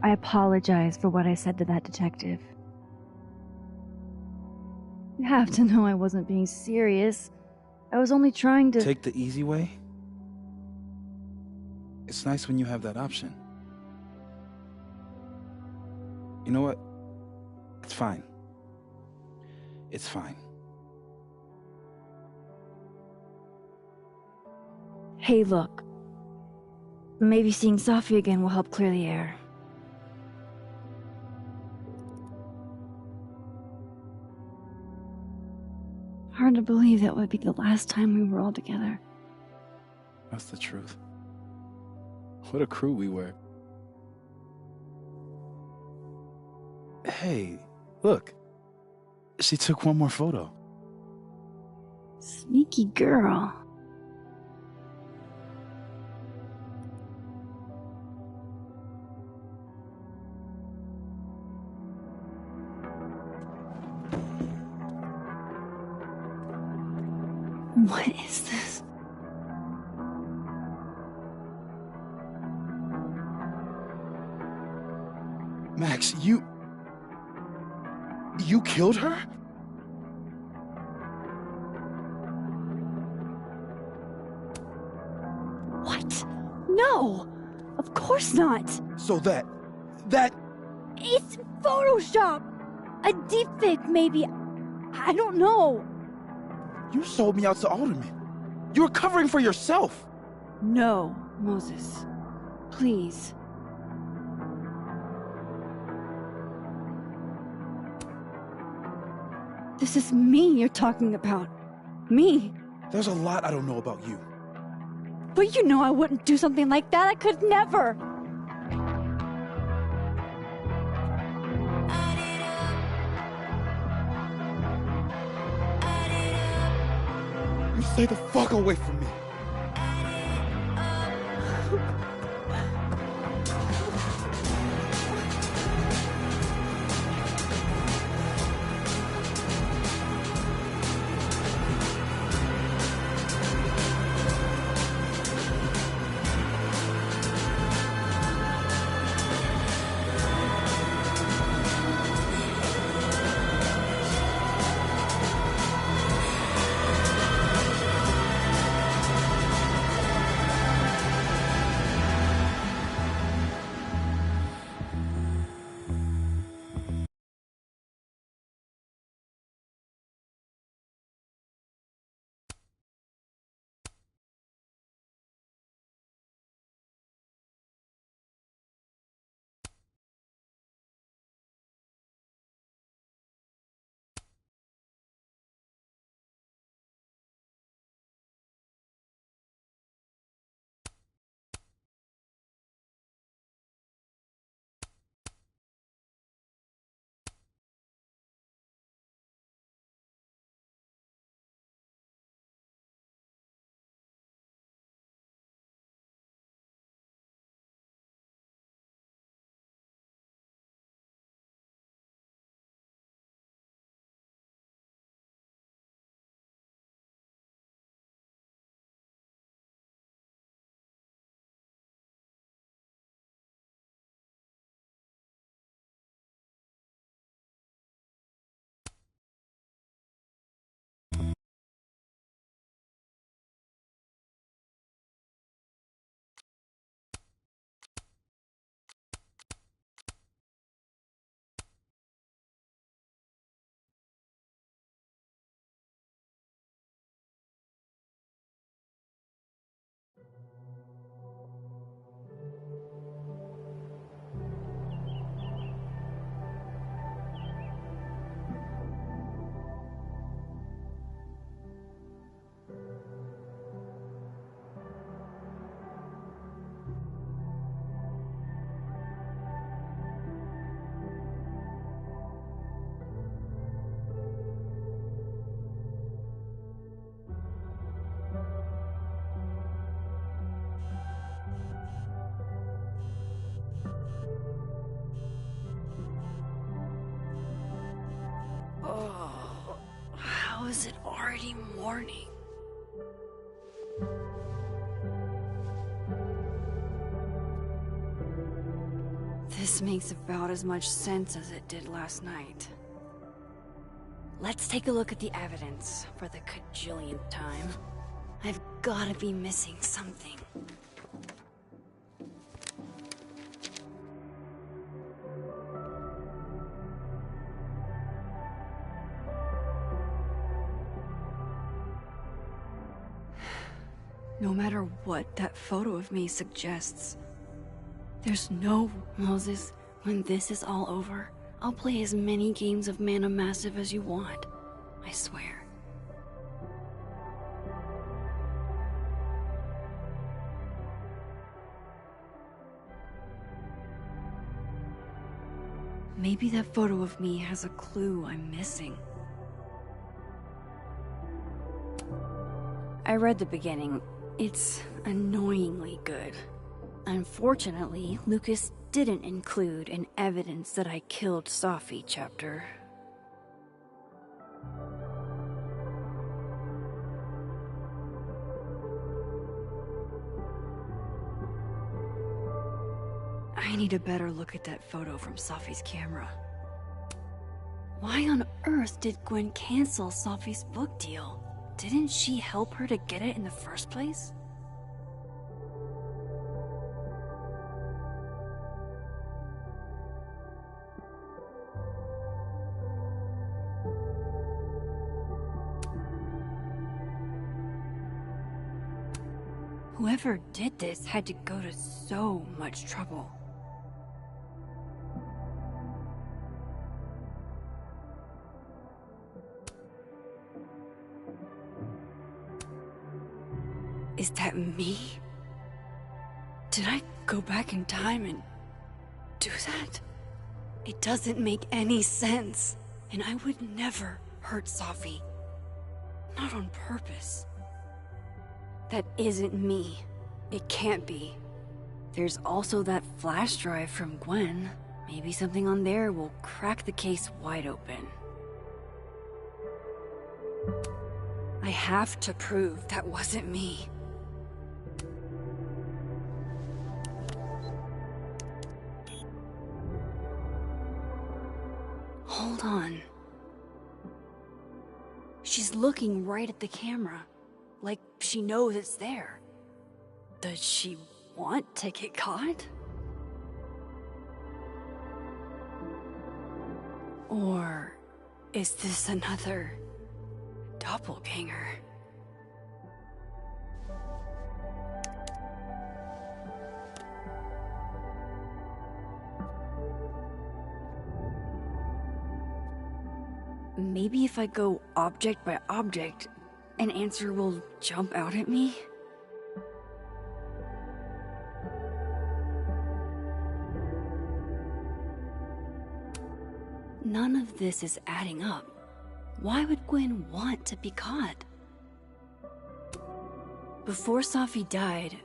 I apologize for what I said to that detective. You have to know I wasn't being serious. I was only trying to— Take the easy way? It's nice when you have that option. You know what? It's fine. It's fine. Hey, look. Maybe seeing Safi again will help clear the air. Hard to believe that would be the last time we were all together. That's the truth. What a crew we were. Hey, look. She took one more photo. Sneaky girl. What is this? Max, you killed her? What? No! Of course not! So that... It's Photoshop! A deepfake, maybe. I don't know. You sold me out to Alderman. You were covering for yourself. No, Moses. Please. This is me you're talking about. Me. There's a lot I don't know about you. But you know I wouldn't do something like that. I could never. You stay the fuck away from me. already morning. This makes about as much sense as it did last night. Let's take a look at the evidence for the cajillionth time. I've gotta be missing something. No matter what that photo of me suggests, there's no... Moses, when this is all over, I'll play as many games of Mana Massive as you want. I swear. Maybe that photo of me has a clue I'm missing. I read the beginning. It's annoyingly good. Unfortunately, Lucas didn't include an evidence that I killed Safi chapter. I need a better look at that photo from Safi's camera. Why on earth did Gwen cancel Safi's book deal? Didn't she help her to get it in the first place? Whoever did this had to go to so much trouble. Is that me? Did I go back in time and do that? It doesn't make any sense. And I would never hurt Safi. Not on purpose. That isn't me. It can't be. There's also that flash drive from Gwen. Maybe something on there will crack the case wide open. I have to prove that wasn't me. Hold on. She's looking right at the camera, like she knows it's there. Does she want to get caught? Or is this another doppelganger? Maybe if I go object by object, an answer will jump out at me? None of this is adding up. Why would Gwen want to be caught? Before Safi died,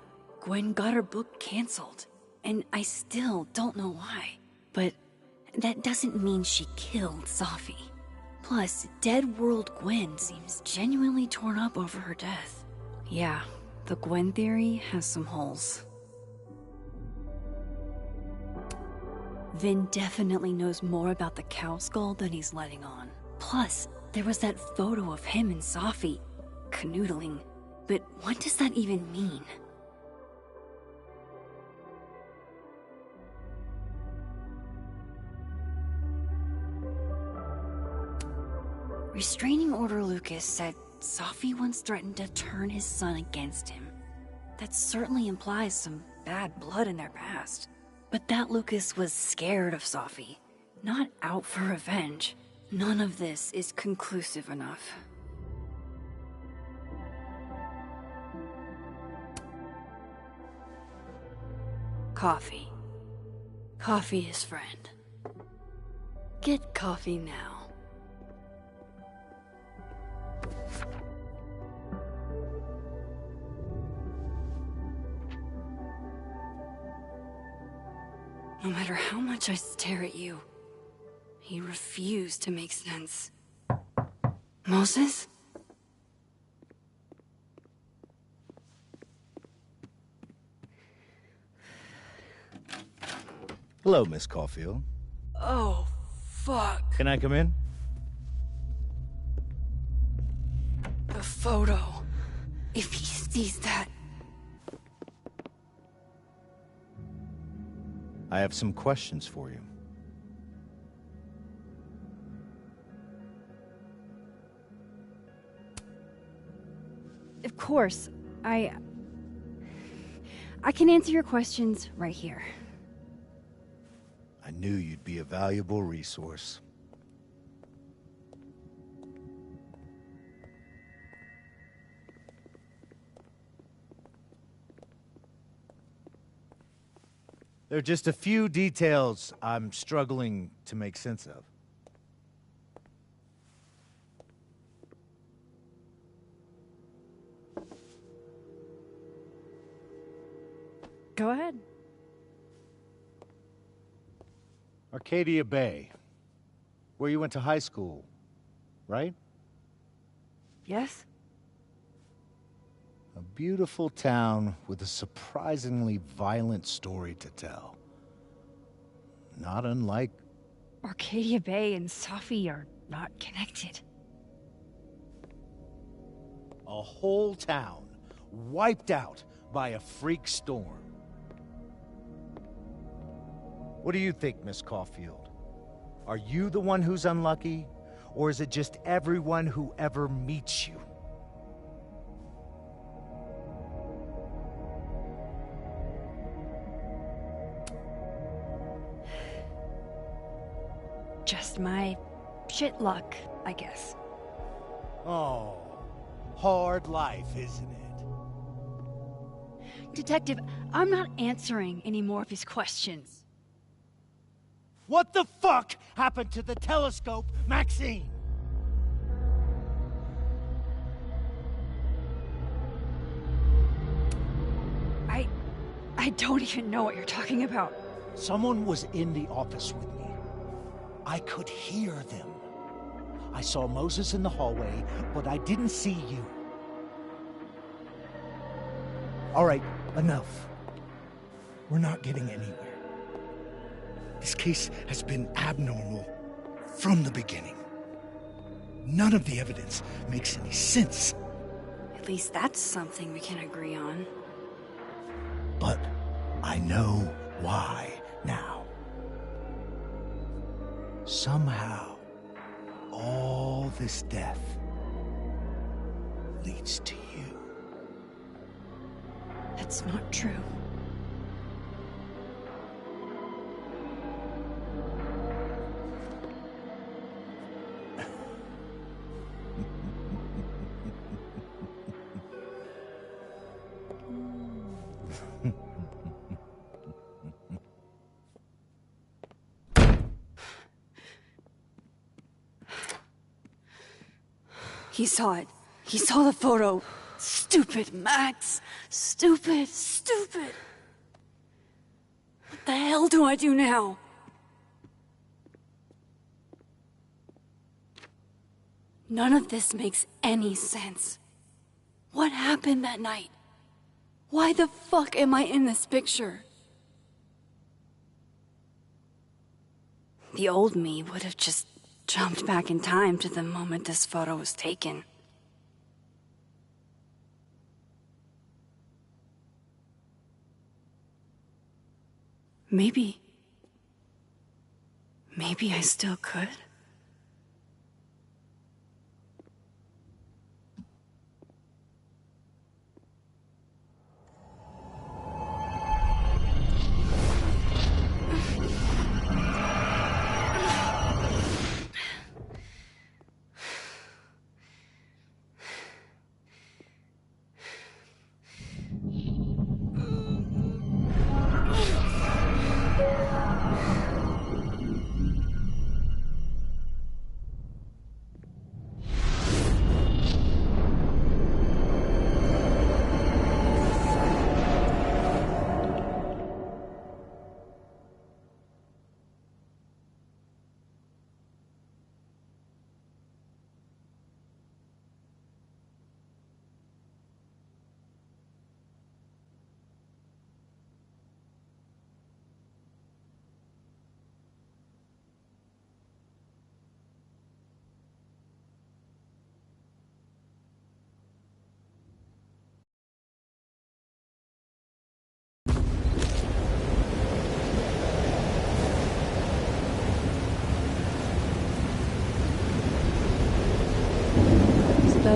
Gwen got her book canceled, and I still don't know why. But that doesn't mean she killed Safi. Plus, Dead World Gwen seems genuinely torn up over her death. Yeah, the Gwen theory has some holes. Vin definitely knows more about the cow skull than he's letting on. Plus, there was that photo of him and Safi canoodling. But what does that even mean? Restraining Order Lucas said Safi once threatened to turn his son against him. That certainly implies some bad blood in their past. But that Lucas was scared of Safi, not out for revenge. None of this is conclusive enough. Coffee. Coffee is friend. Get coffee now. No matter how much I stare at you, he refused to make sense. Moses? Hello, Miss Caulfield. Oh, fuck. Can I come in? The photo. If he sees that. I have some questions for you. Of course. I can answer your questions right here. I knew you'd be a valuable resource. There are just a few details I'm struggling to make sense of. Go ahead. Arcadia Bay, where you went to high school, right? Yes? A beautiful town with a surprisingly violent story to tell. Not unlike... Arcadia Bay and Safi are not connected. A whole town wiped out by a freak storm. What do you think, Miss Caulfield? Are you the one who's unlucky, or is it just everyone who ever meets you? Just my shit luck, I guess. Oh, hard life, isn't it? Detective, I'm not answering any more of his questions. What the fuck happened to the telescope, Maxine? I don't even know what you're talking about. Someone was in the office with me. I could hear them. I saw Moses in the hallway, but I didn't see you. All right, enough. We're not getting anywhere. This case has been abnormal from the beginning. None of the evidence makes any sense. At least that's something we can agree on. But I know why now. Somehow, all this death leads to you. That's not true. He saw it. He saw the photo. Stupid, Max. Stupid, stupid. What the hell do I do now? None of this makes any sense. What happened that night? Why the fuck am I in this picture? The old me would have just jumped back in time to the moment this photo was taken. Maybe I still could.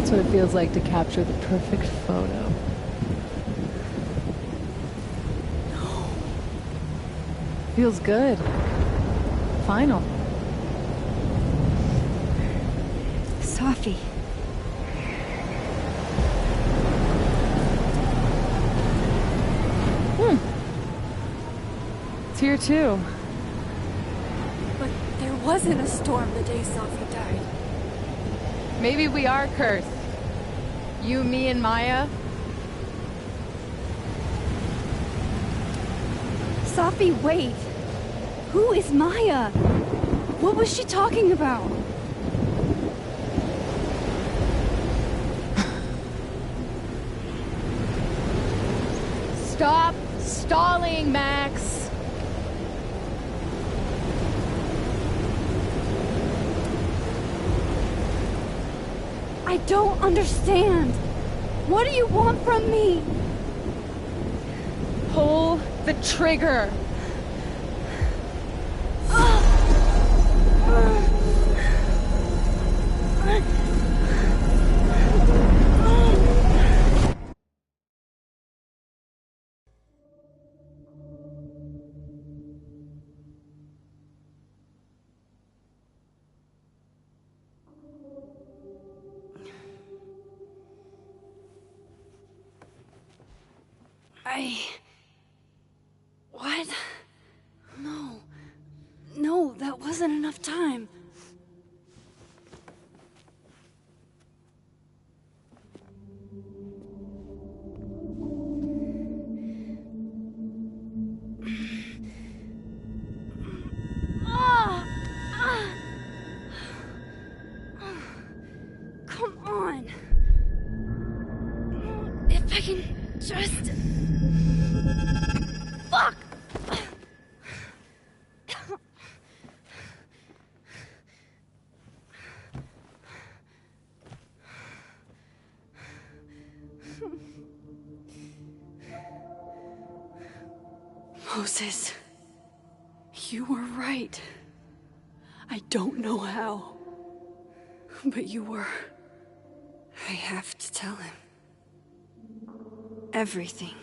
That's what it feels like to capture the perfect photo. Feels good. Final. Safi. It's here too. But there wasn't a storm the day Safi died. Maybe we are cursed. You, me, and Maya. Safi, wait. Who is Maya? What was she talking about? Stop stalling, Max. I don't understand. What do you want from me? Pull the trigger. What? No, that wasn't enough time. Come on. If I can just... Fuck! Moses, you were right. I don't know how, but you were. I have to tell him. Everything.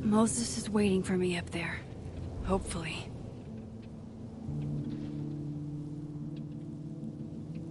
Moses is waiting for me up there. Hopefully.